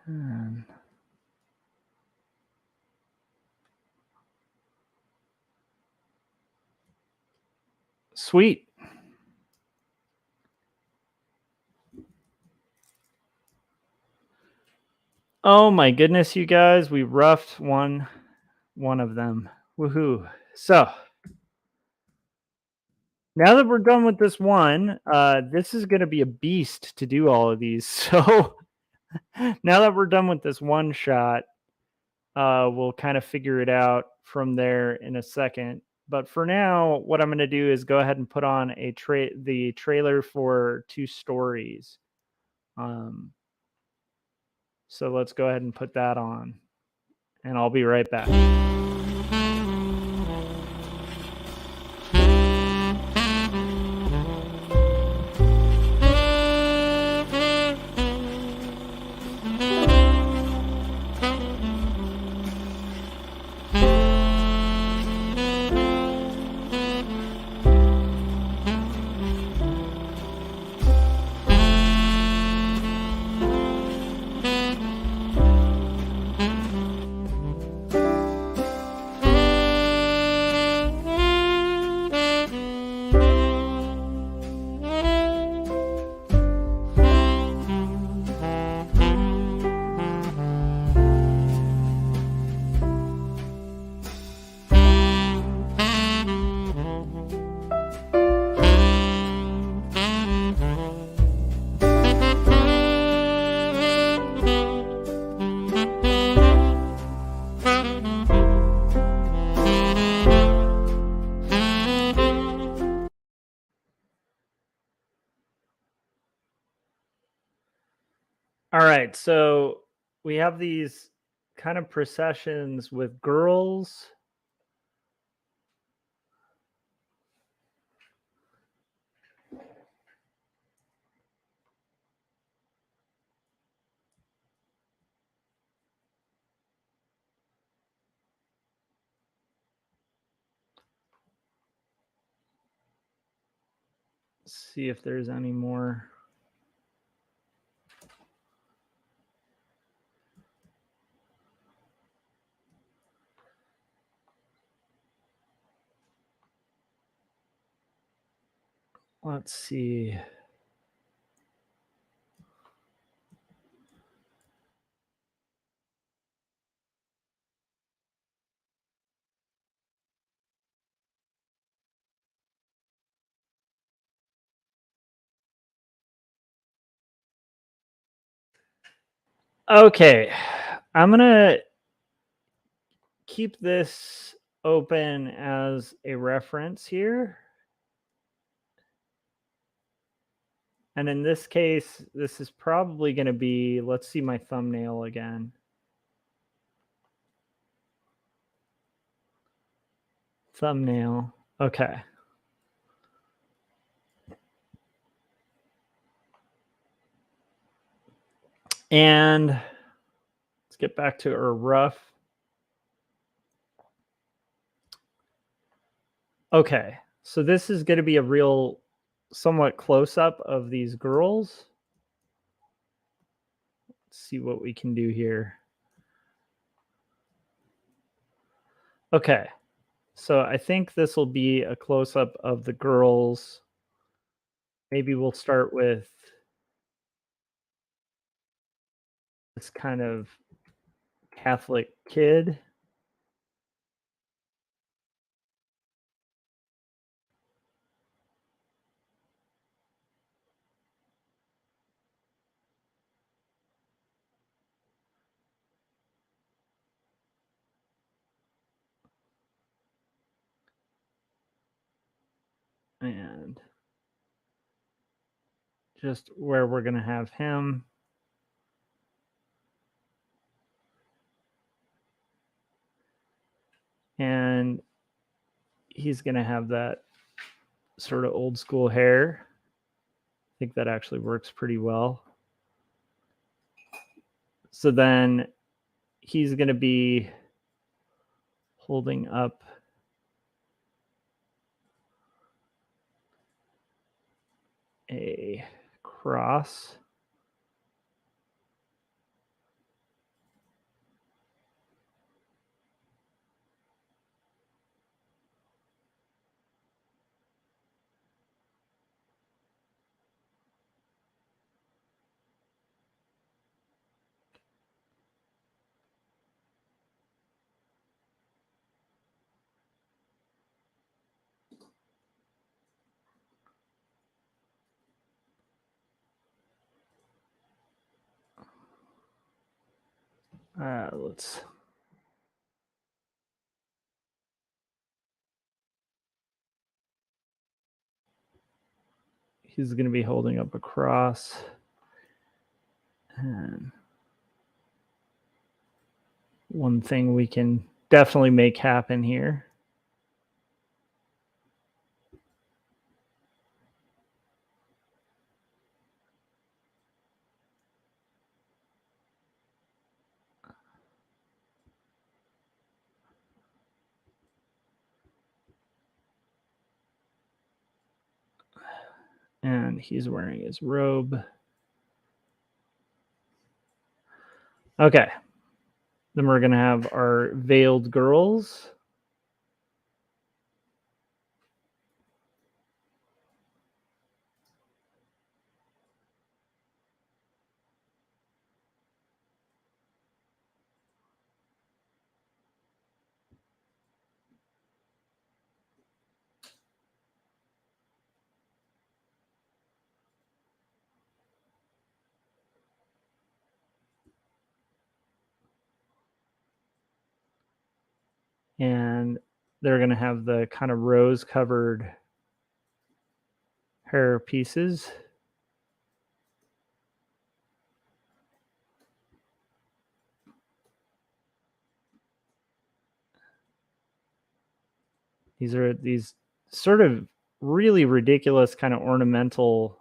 And sweet. Oh my goodness, you guys, we roughed one of them. Woohoo. So now that we're done with this one, this is going to be a beast to do all of these. So now that we're done with this one shot, we'll kind of figure it out from there in a second. But for now, what I'm going to do is go ahead and put on the trailer for 2 Stories. So let's go ahead and put that on, and I'll be right back. All right, so we have these kind of processions with girls. Let's see if there's any more. let's see. Okay, I'm gonna keep this open as a reference here. And in this case, this is probably going to be, let's see my thumbnail again. Thumbnail. Okay. And let's get back to our rough. Okay. So this is going to be a real somewhat close up of these girls. Let's see what we can do here. Okay. So I think this will be a close up of the girls. Maybe we'll start with this kind of Catholic kid. And just where we're going to have him. And he's going to have that sort of old school hair. I think that actually works pretty well. So then he's going to be holding up a cross. Let's he's going to be holding up a cross. And one thing we can definitely make happen here. And he's wearing his robe. Okay. Then we're going to have our veiled girls. And they're going to have the kind of rose covered hair pieces. These are these sort of really ridiculous kind of ornamental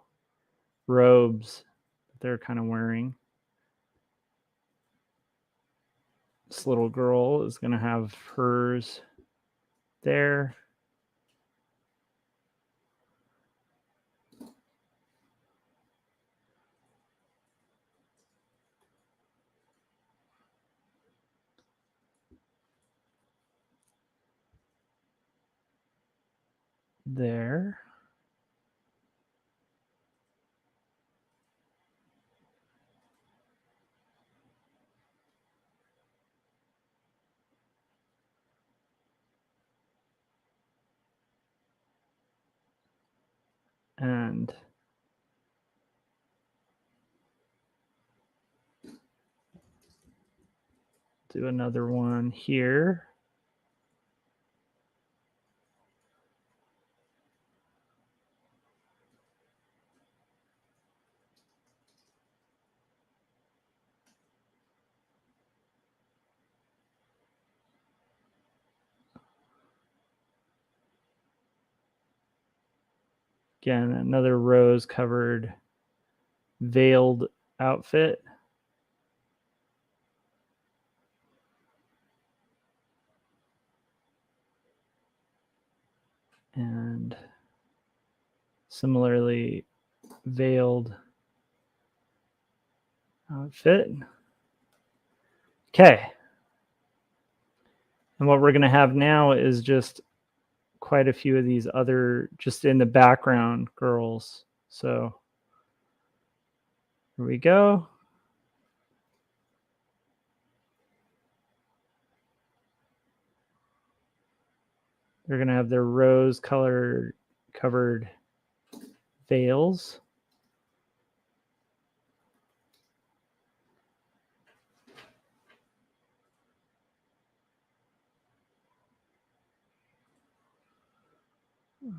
robes that they're kind of wearing. This little girl is going to have hers there. There. And do another one here. Again, another rose-covered veiled outfit. And similarly veiled outfit. Okay. And what we're going to have now is just quite a few of these other, just in the background, girls. So here we go. They're going to have their rose color covered veils.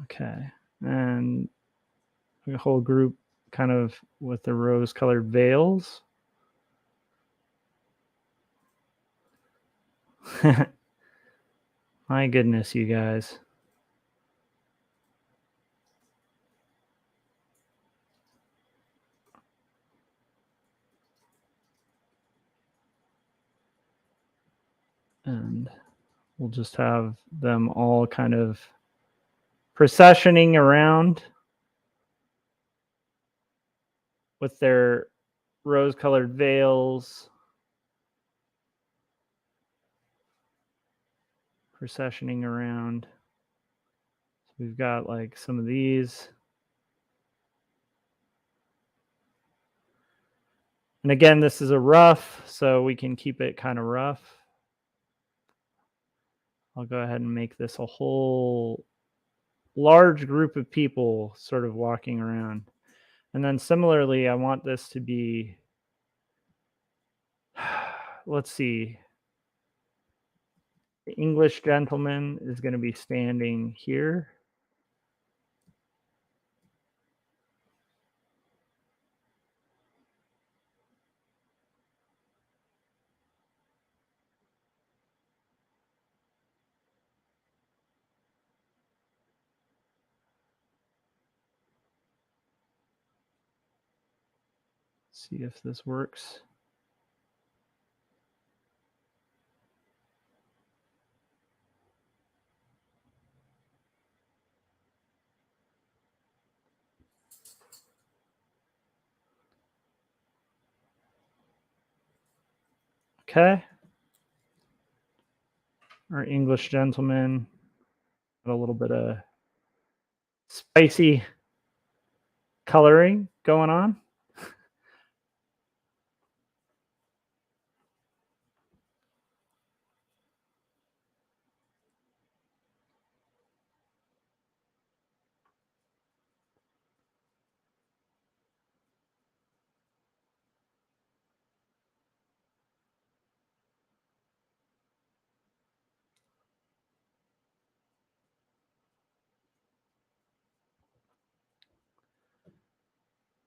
Okay. And a whole group kind of with the rose colored veils. My goodness, you guys. And we'll just have them all kind of processioning around with their rose-colored veils, processioning around. So we've got like some of these. And again, this is a rough, so we can keep it kind of rough. I'll go ahead and make this a whole large group of people sort of walking around. And then similarly, I want this to be, let's see, the English gentleman is going to be standing here. See if this works. Okay. Our English gentleman, got a little bit of spicy coloring going on.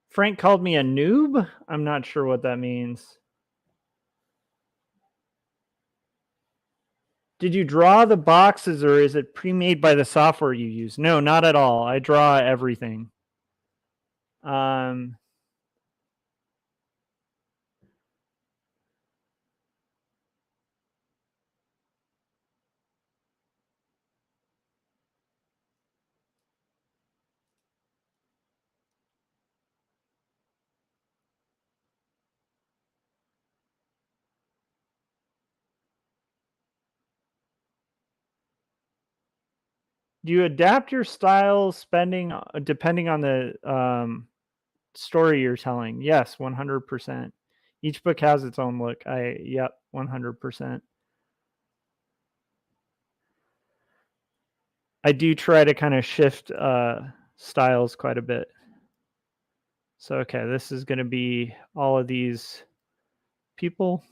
Frank called me a noob. I'm not sure what that means. Did you draw the boxes or is it pre-made by the software you use? No, not at all. I draw everything. Do you adapt your style depending on the story you're telling? Yes, 100%. Each book has its own look. Yep, 100%. I do try to kind of shift styles quite a bit. So, okay, this is going to be all of these people.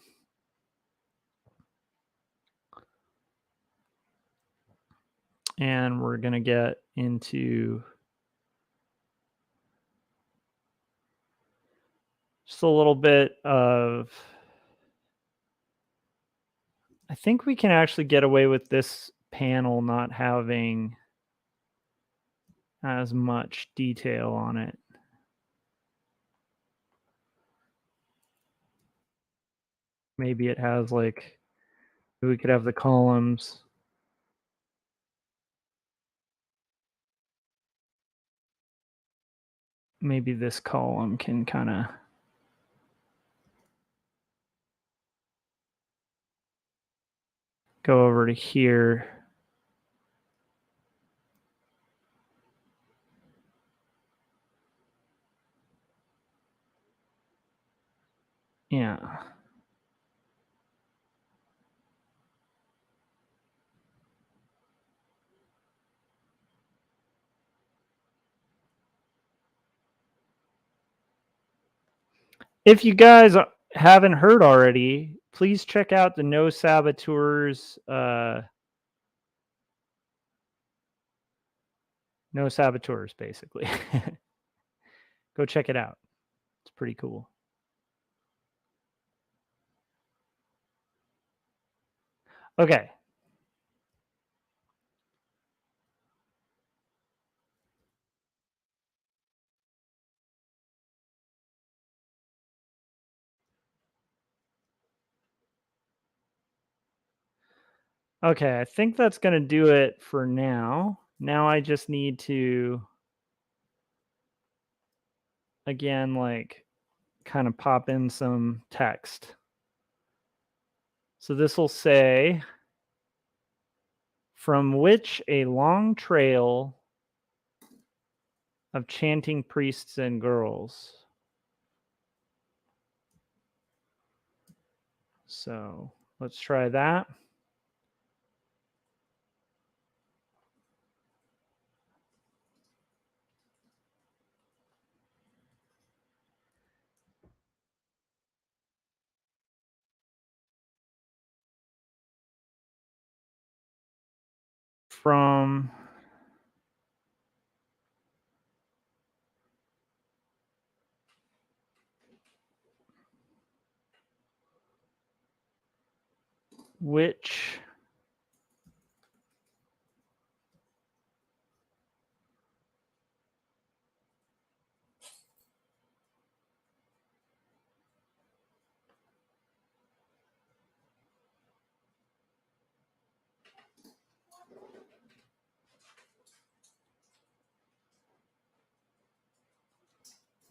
And we're going to get into just a little bit of, I think we can actually get away with this panel not having as much detail on it. Maybe it has like, we could have the columns. Maybe this column can kind of go over to here. Yeah. If you guys haven't heard already, please check out the No Saboteurs No Saboteurs, basically. Go check it out. It's pretty cool. Okay. Okay, I think that's going to do it for now. Now I just need to, again, like kind of pop in some text. So this will say, from which a long trail of chanting priests and girls. So let's try that. From which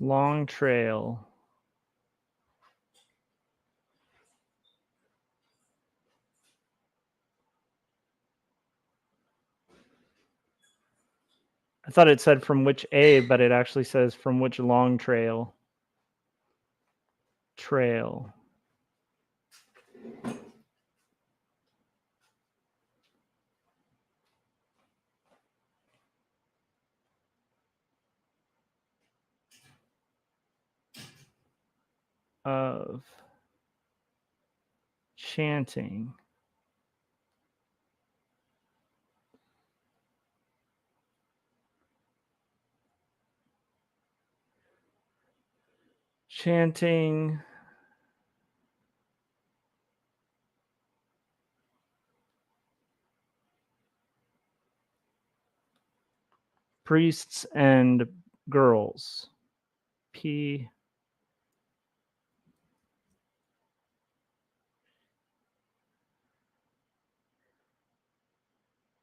long trail I thought it said from which A, but it actually says from which long trail of chanting priests and girls. P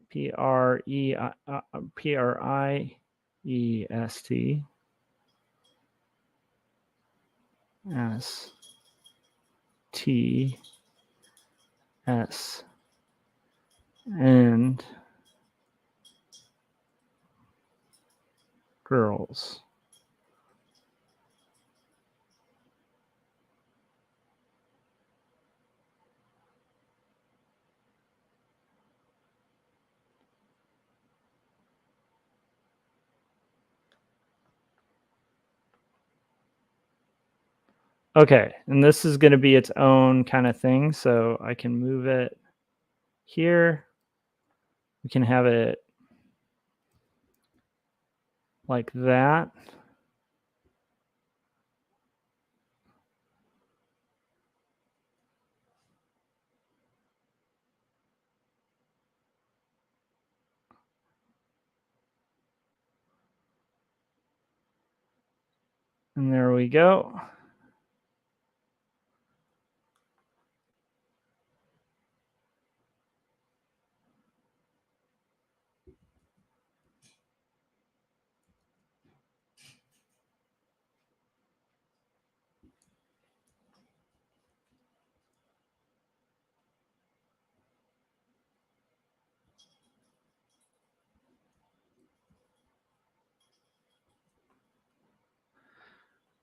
P R E P R I E S T S T S and girls. Okay, and this is going to be its own kind of thing, so I can move it here. We can have it like that. And there we go.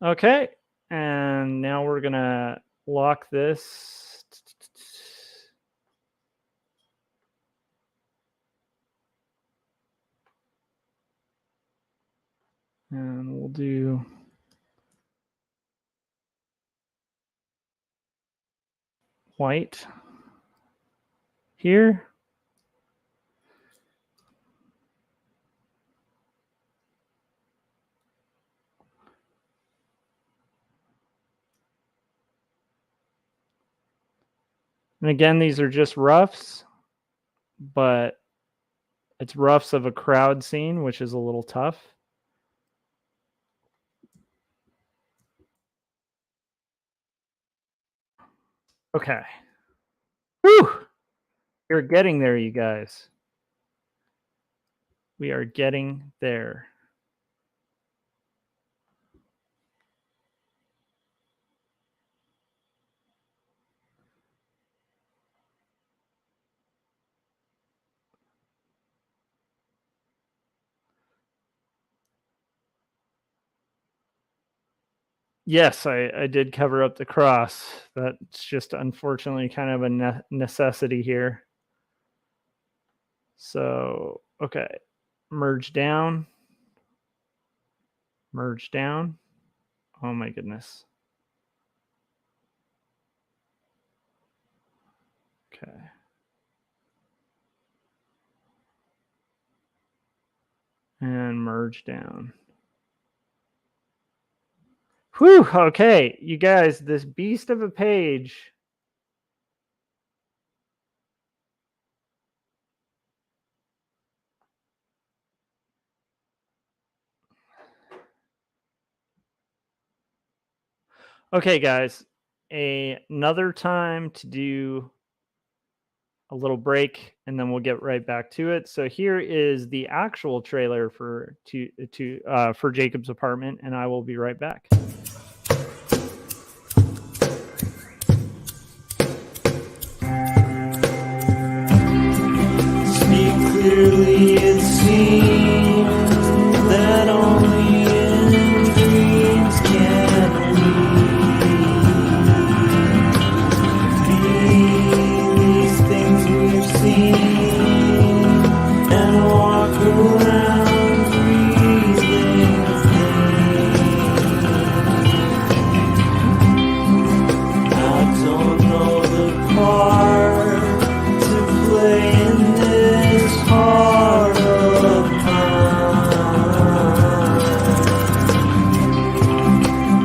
Okay, and now we're gonna lock this. And we'll do white here. And again, these are just roughs, but it's roughs of a crowd scene, which is a little tough. Okay. Whew! You're getting there, you guys. We are getting there. Yes, I did cover up the cross. That's just unfortunately kind of a necessity here. So, okay. Merge down. Merge down. Oh my goodness. Okay. And merge down. Whew, okay. You guys, this beast of a page. Okay, guys. Another time to do a little break and then we'll get right back to it. So here is the actual trailer for Jacob's Apartment, and I will be right back. Speak clearly, it seems that only in dreams can we be these things we've seen and walk around breathing I don't know the part to play in this heart of mine.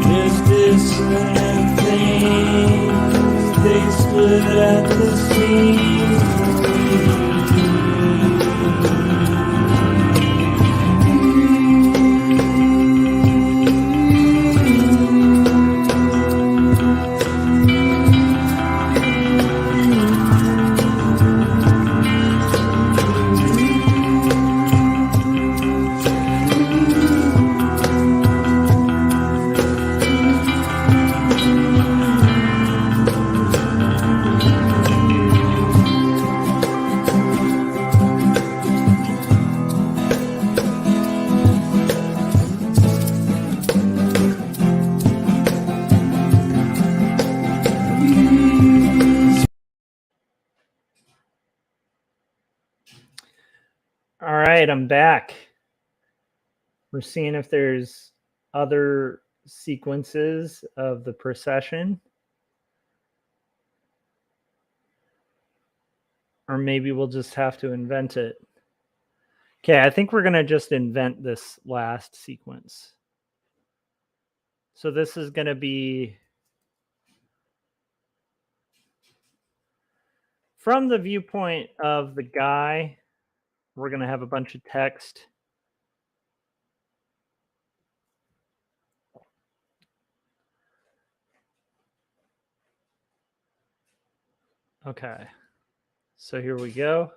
There's dissonant things, they split at the seams. All right, I'm back. We're seeing if there's other sequences of the procession. Or maybe we'll just have to invent it. Okay, I think we're going to just invent this last sequence. So this is going to be from the viewpoint of the guy. We're going to have a bunch of text. Okay, so here we go.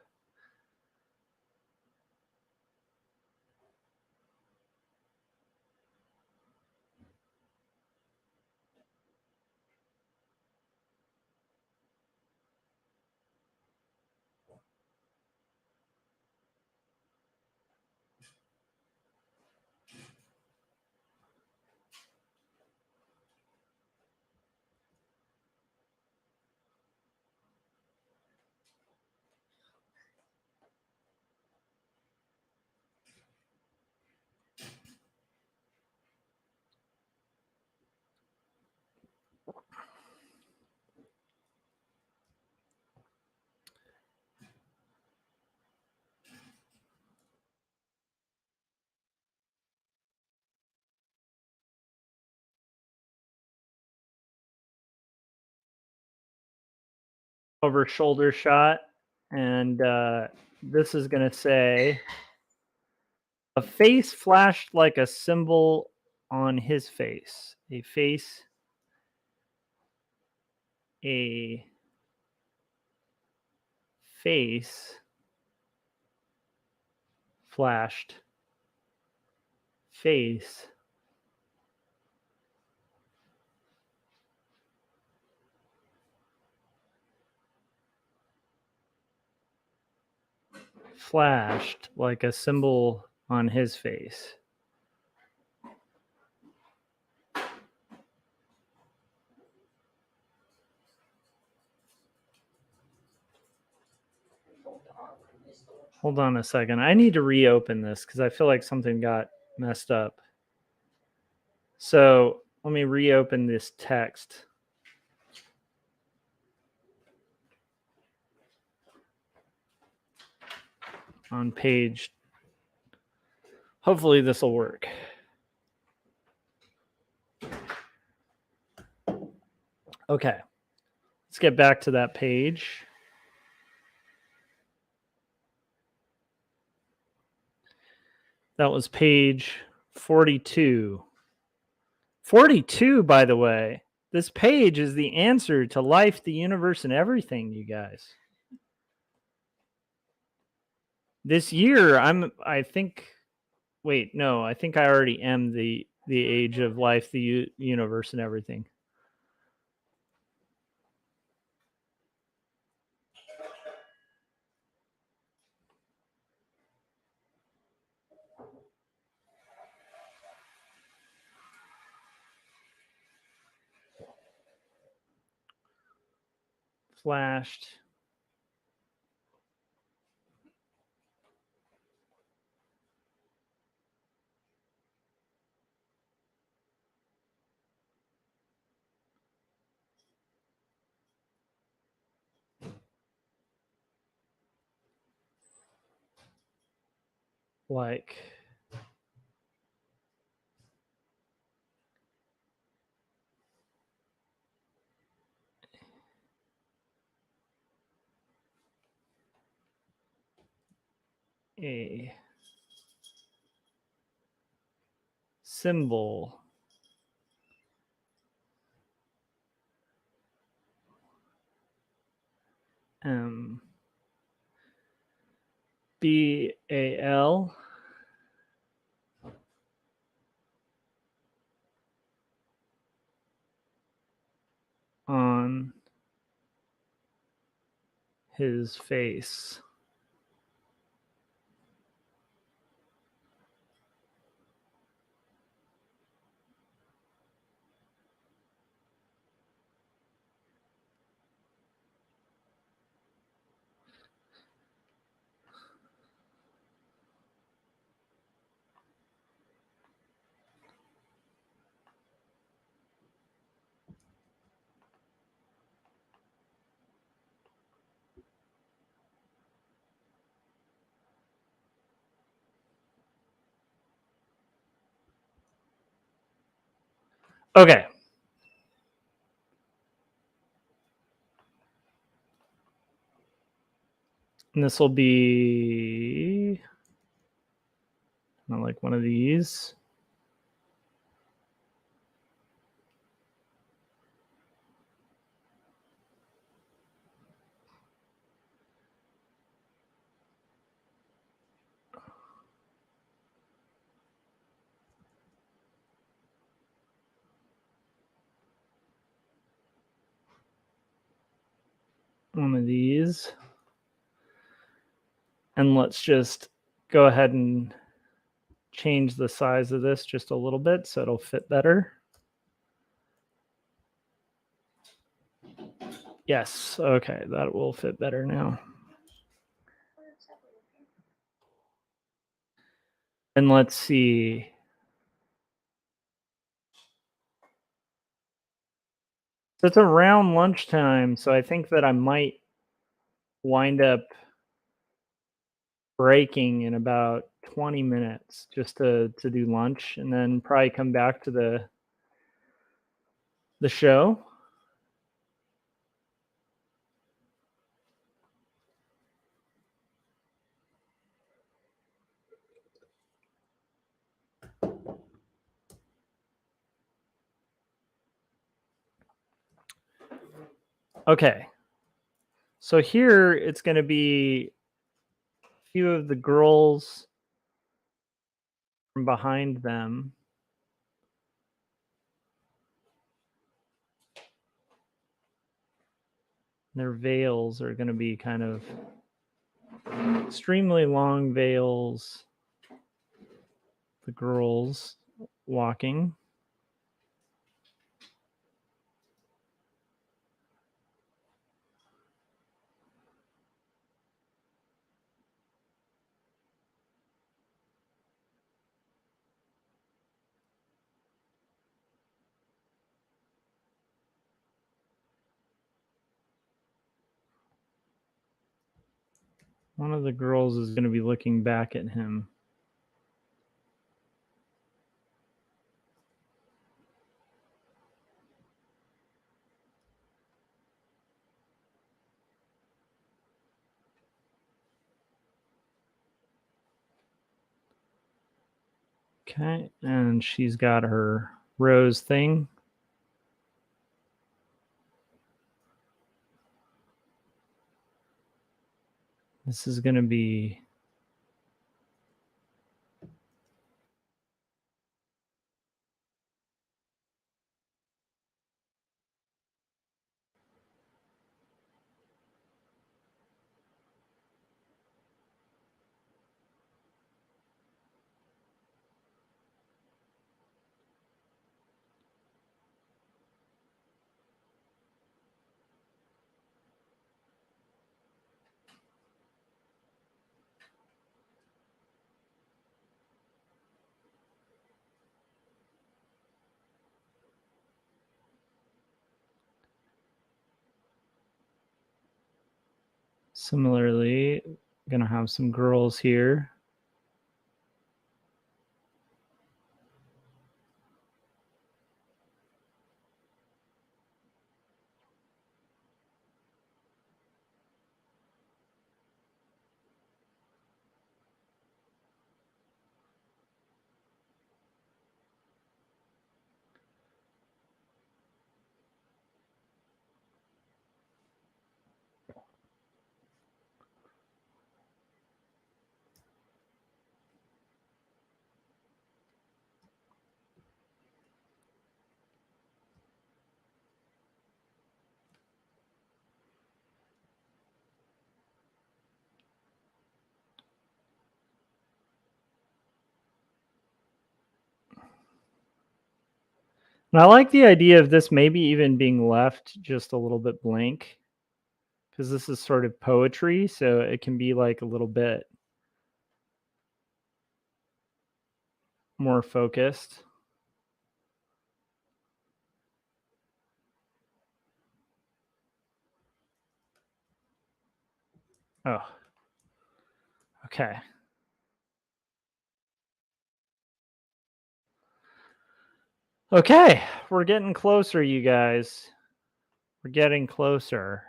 Over shoulder shot, and this is going to say a face flashed like a symbol on his face. A face, a face flashed, face flashed like a symbol on his face. Hold on a second. I need to reopen this because I feel like something got messed up. So let me reopen this text. On page. Hopefully this will work. Okay. Let's get back to that page. That was page 42. 42, by the way. This page is the answer to life, the universe, and everything, you guys. This year, I think I already am the age of life, the universe, and everything. Flashed. Like a symbol BAL on his face. Okay. And this will be like one of these. One of these. And let's just go ahead and change the size of this just a little bit so it'll fit better. Yes, okay, that will fit better now. And let's see. So it's around lunchtime, so I think that I might wind up breaking in about 20 minutes just to do lunch and then probably come back to the show. Okay. So here it's going to be a few of the girls from behind them. Their veils are going to be kind of extremely long veils. The girls walking. One of the girls is going to be looking back at him. Okay, and she's got her rose thing. This is going to be similarly going to have some girls here. And I like the idea of this maybe even being left just a little bit blank because this is sort of poetry, so it can be like a little bit more focused. Oh, okay. Okay, we're getting closer, you guys. We're getting closer.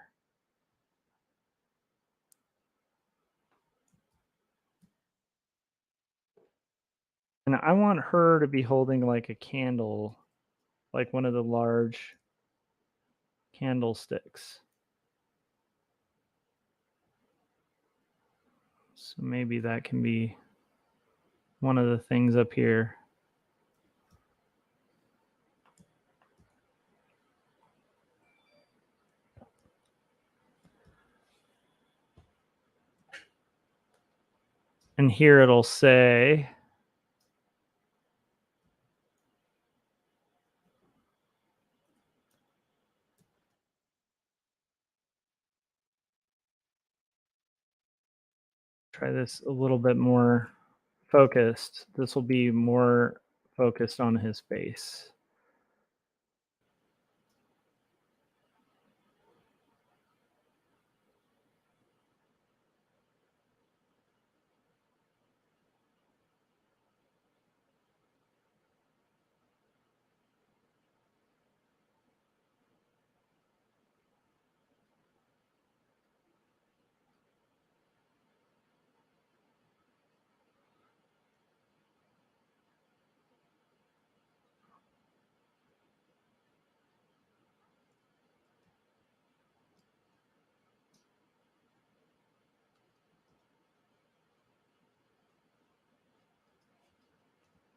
And I want her to be holding like a candle, like one of the large candlesticks. So maybe that can be one of the things up here. And here it'll say, try this a little bit more focused. This will be more focused on his face.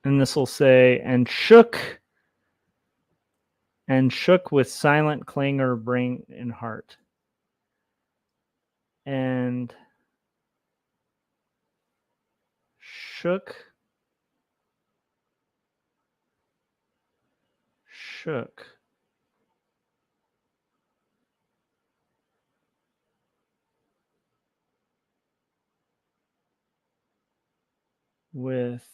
And this will say, and shook with silent clangor of brain and heart. And shook with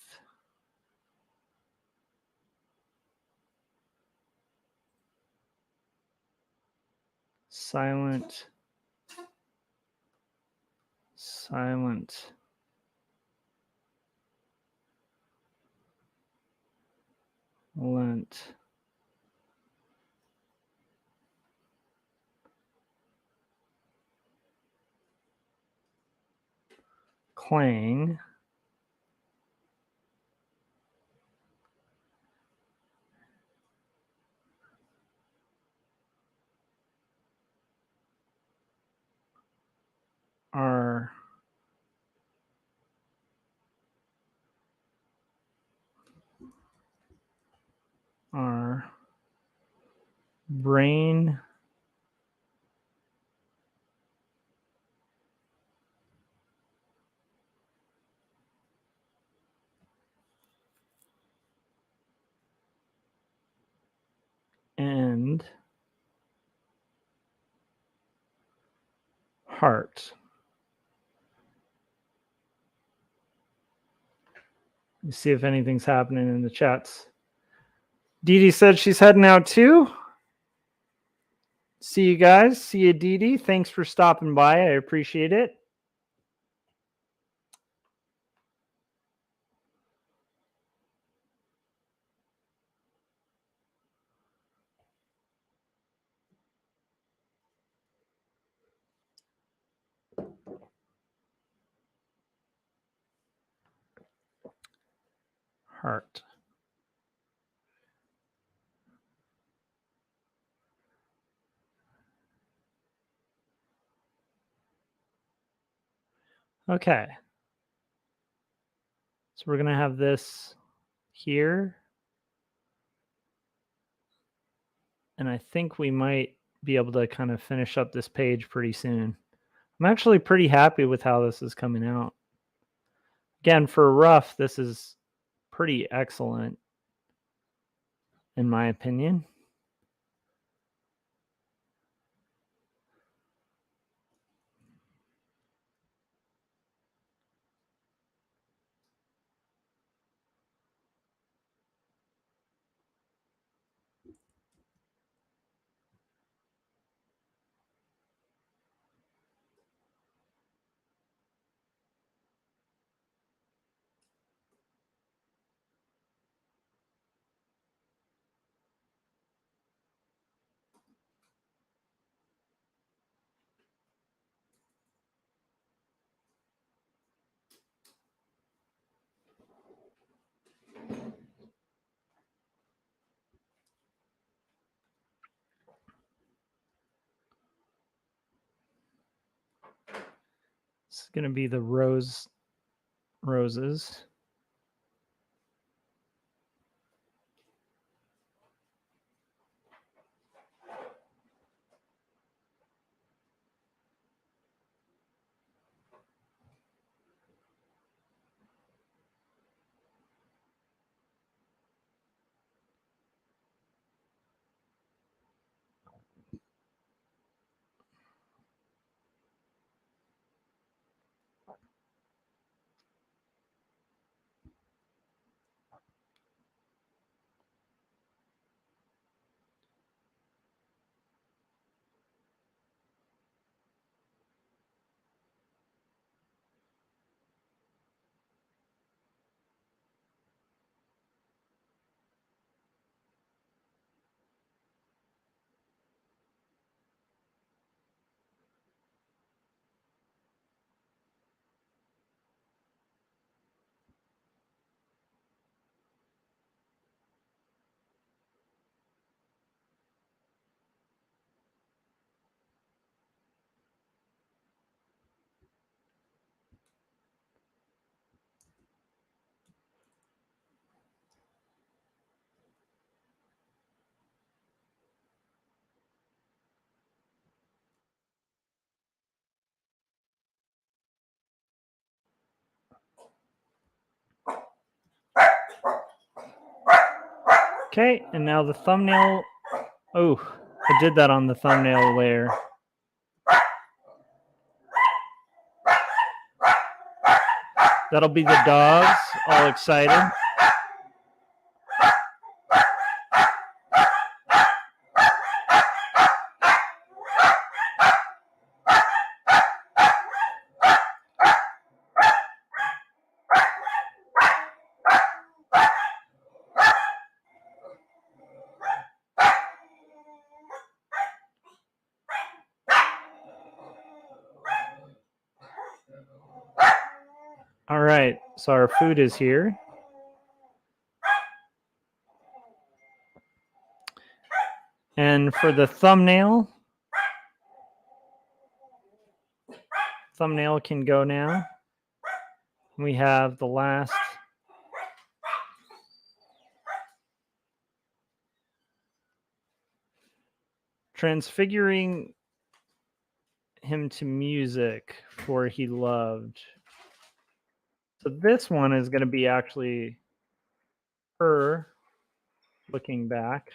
silent lent clang our brain and heart. You see if anything's happening in the chats. Dee Dee said she's heading out too. See you guys. See you, Dee Dee. Thanks for stopping by. I appreciate it. Heart. Okay. So we're going to have this here. And I think we might be able to kind of finish up this page pretty soon. I'm actually pretty happy with how this is coming out. Again, for a rough, this is pretty excellent, in my opinion. It's going to be the roses. Okay, and now the thumbnail. Oh, I did that on the thumbnail layer. That'll be the dogs all excited. All right, so our food is here. And for the thumbnail can go now. We have the last transfiguring him to music for he loved. So this one is going to be actually her looking back.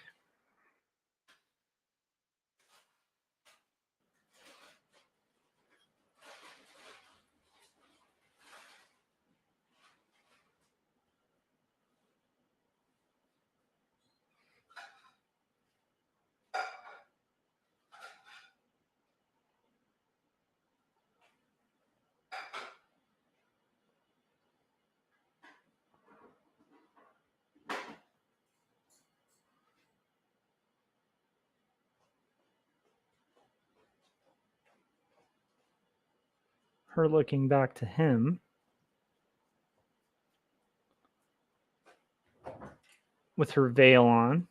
Her looking back to him with her veil on.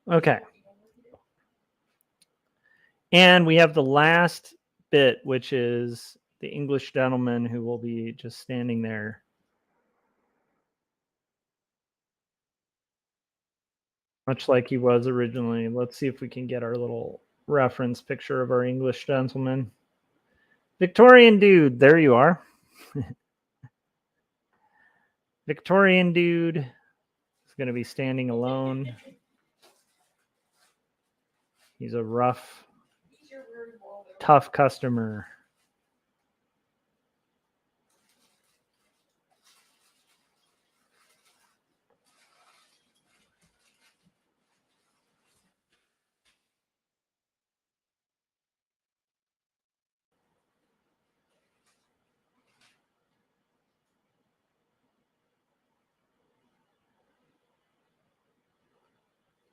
Okay. And we have the last bit, which is the English gentleman who will be just standing there. Much like he was originally. Let's see if we can get our little reference picture of our English gentleman. Victorian dude, there you are. Victorian dude is going to be standing alone. He's a rough, tough customer.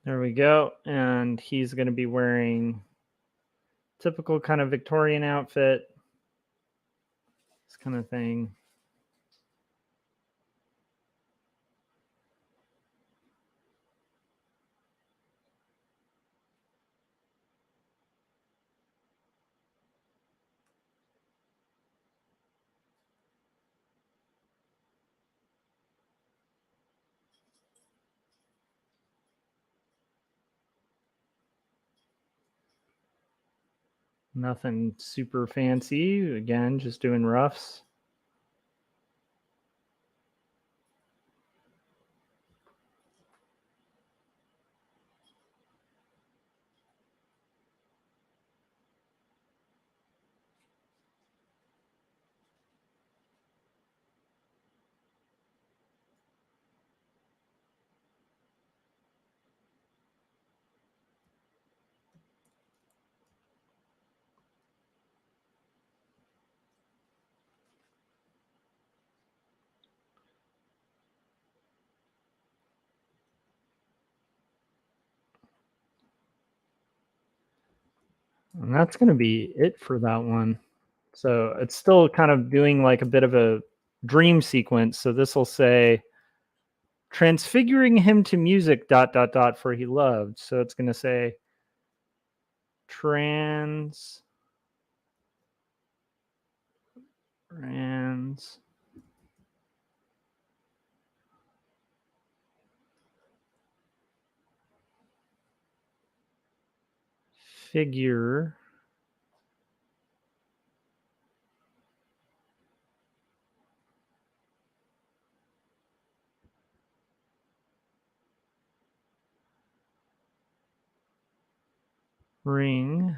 There we go. And he's going to be wearing typical kind of Victorian outfit, this kind of thing. Nothing super fancy. Again, just doing roughs. And that's going to be it for that one. So it's still kind of doing like a bit of a dream sequence. So this will say transfiguring him to music ... for he loved. So it's going to say trans figure ring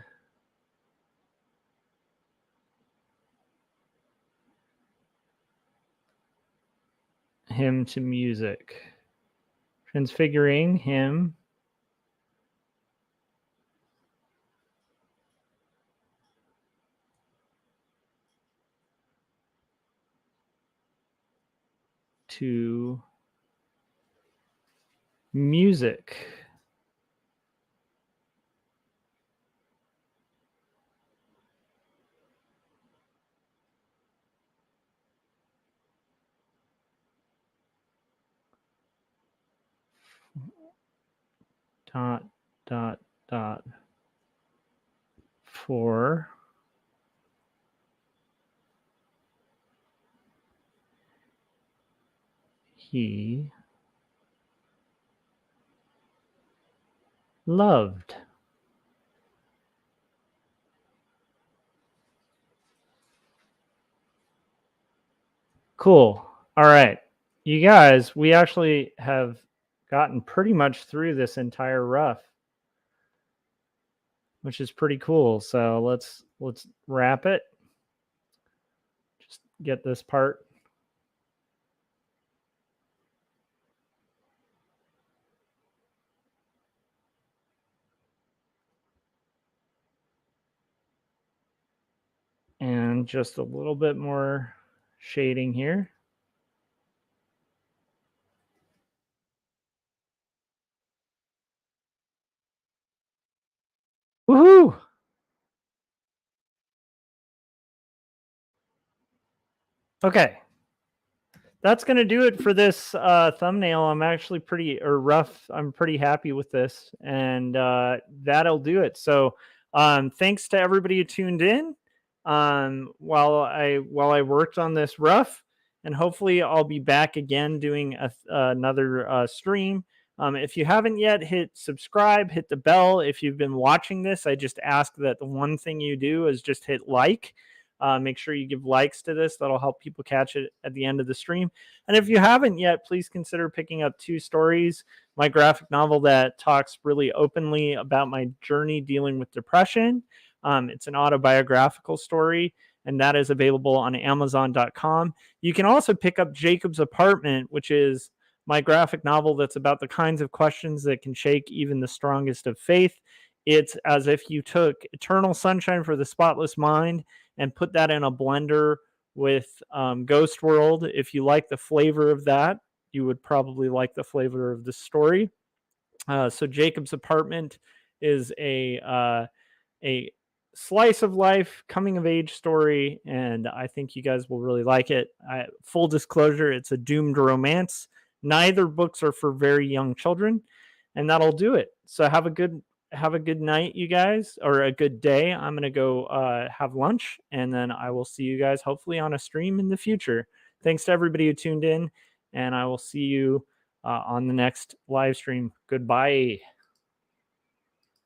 him to music. Transfiguring him to music. For he loved. Cool. All right. You guys, we actually have gotten pretty much through this entire rough, which is pretty cool. So let's wrap it. Just get this part. And just a little bit more shading here. Woohoo! Okay. That's going to do it for this thumbnail. I'm actually I'm pretty happy with this, and that'll do it. So thanks to everybody who tuned in while I worked on this rough, and hopefully I'll be back again doing another stream. If you haven't yet, hit subscribe, hit the bell. If you've been watching this, I just ask that the one thing you do is just hit like. Make sure you give likes to this. That'll help people catch it at the end of the stream. And if you haven't yet, please consider picking up Two Stories, my graphic novel that talks really openly about my journey dealing with depression. It's an autobiographical story, and that is available on Amazon.com. You can also pick up Jacob's Apartment, which is my graphic novel that's about the kinds of questions that can shake even the strongest of faith. It's as if you took Eternal Sunshine for the Spotless Mind and put that in a blender with Ghost World. If you like the flavor of that, you would probably like the flavor of the story. So Jacob's Apartment is a slice of life coming of age story, and I think you guys will really like it. Full disclosure, it's a doomed romance. Neither books are for very young children, and that'll do it. So have a good night, you guys, or a good day. I'm gonna go have lunch, and then I will see you guys hopefully on a stream in the future. Thanks to everybody who tuned in, and I will see you on the next live stream. Goodbye.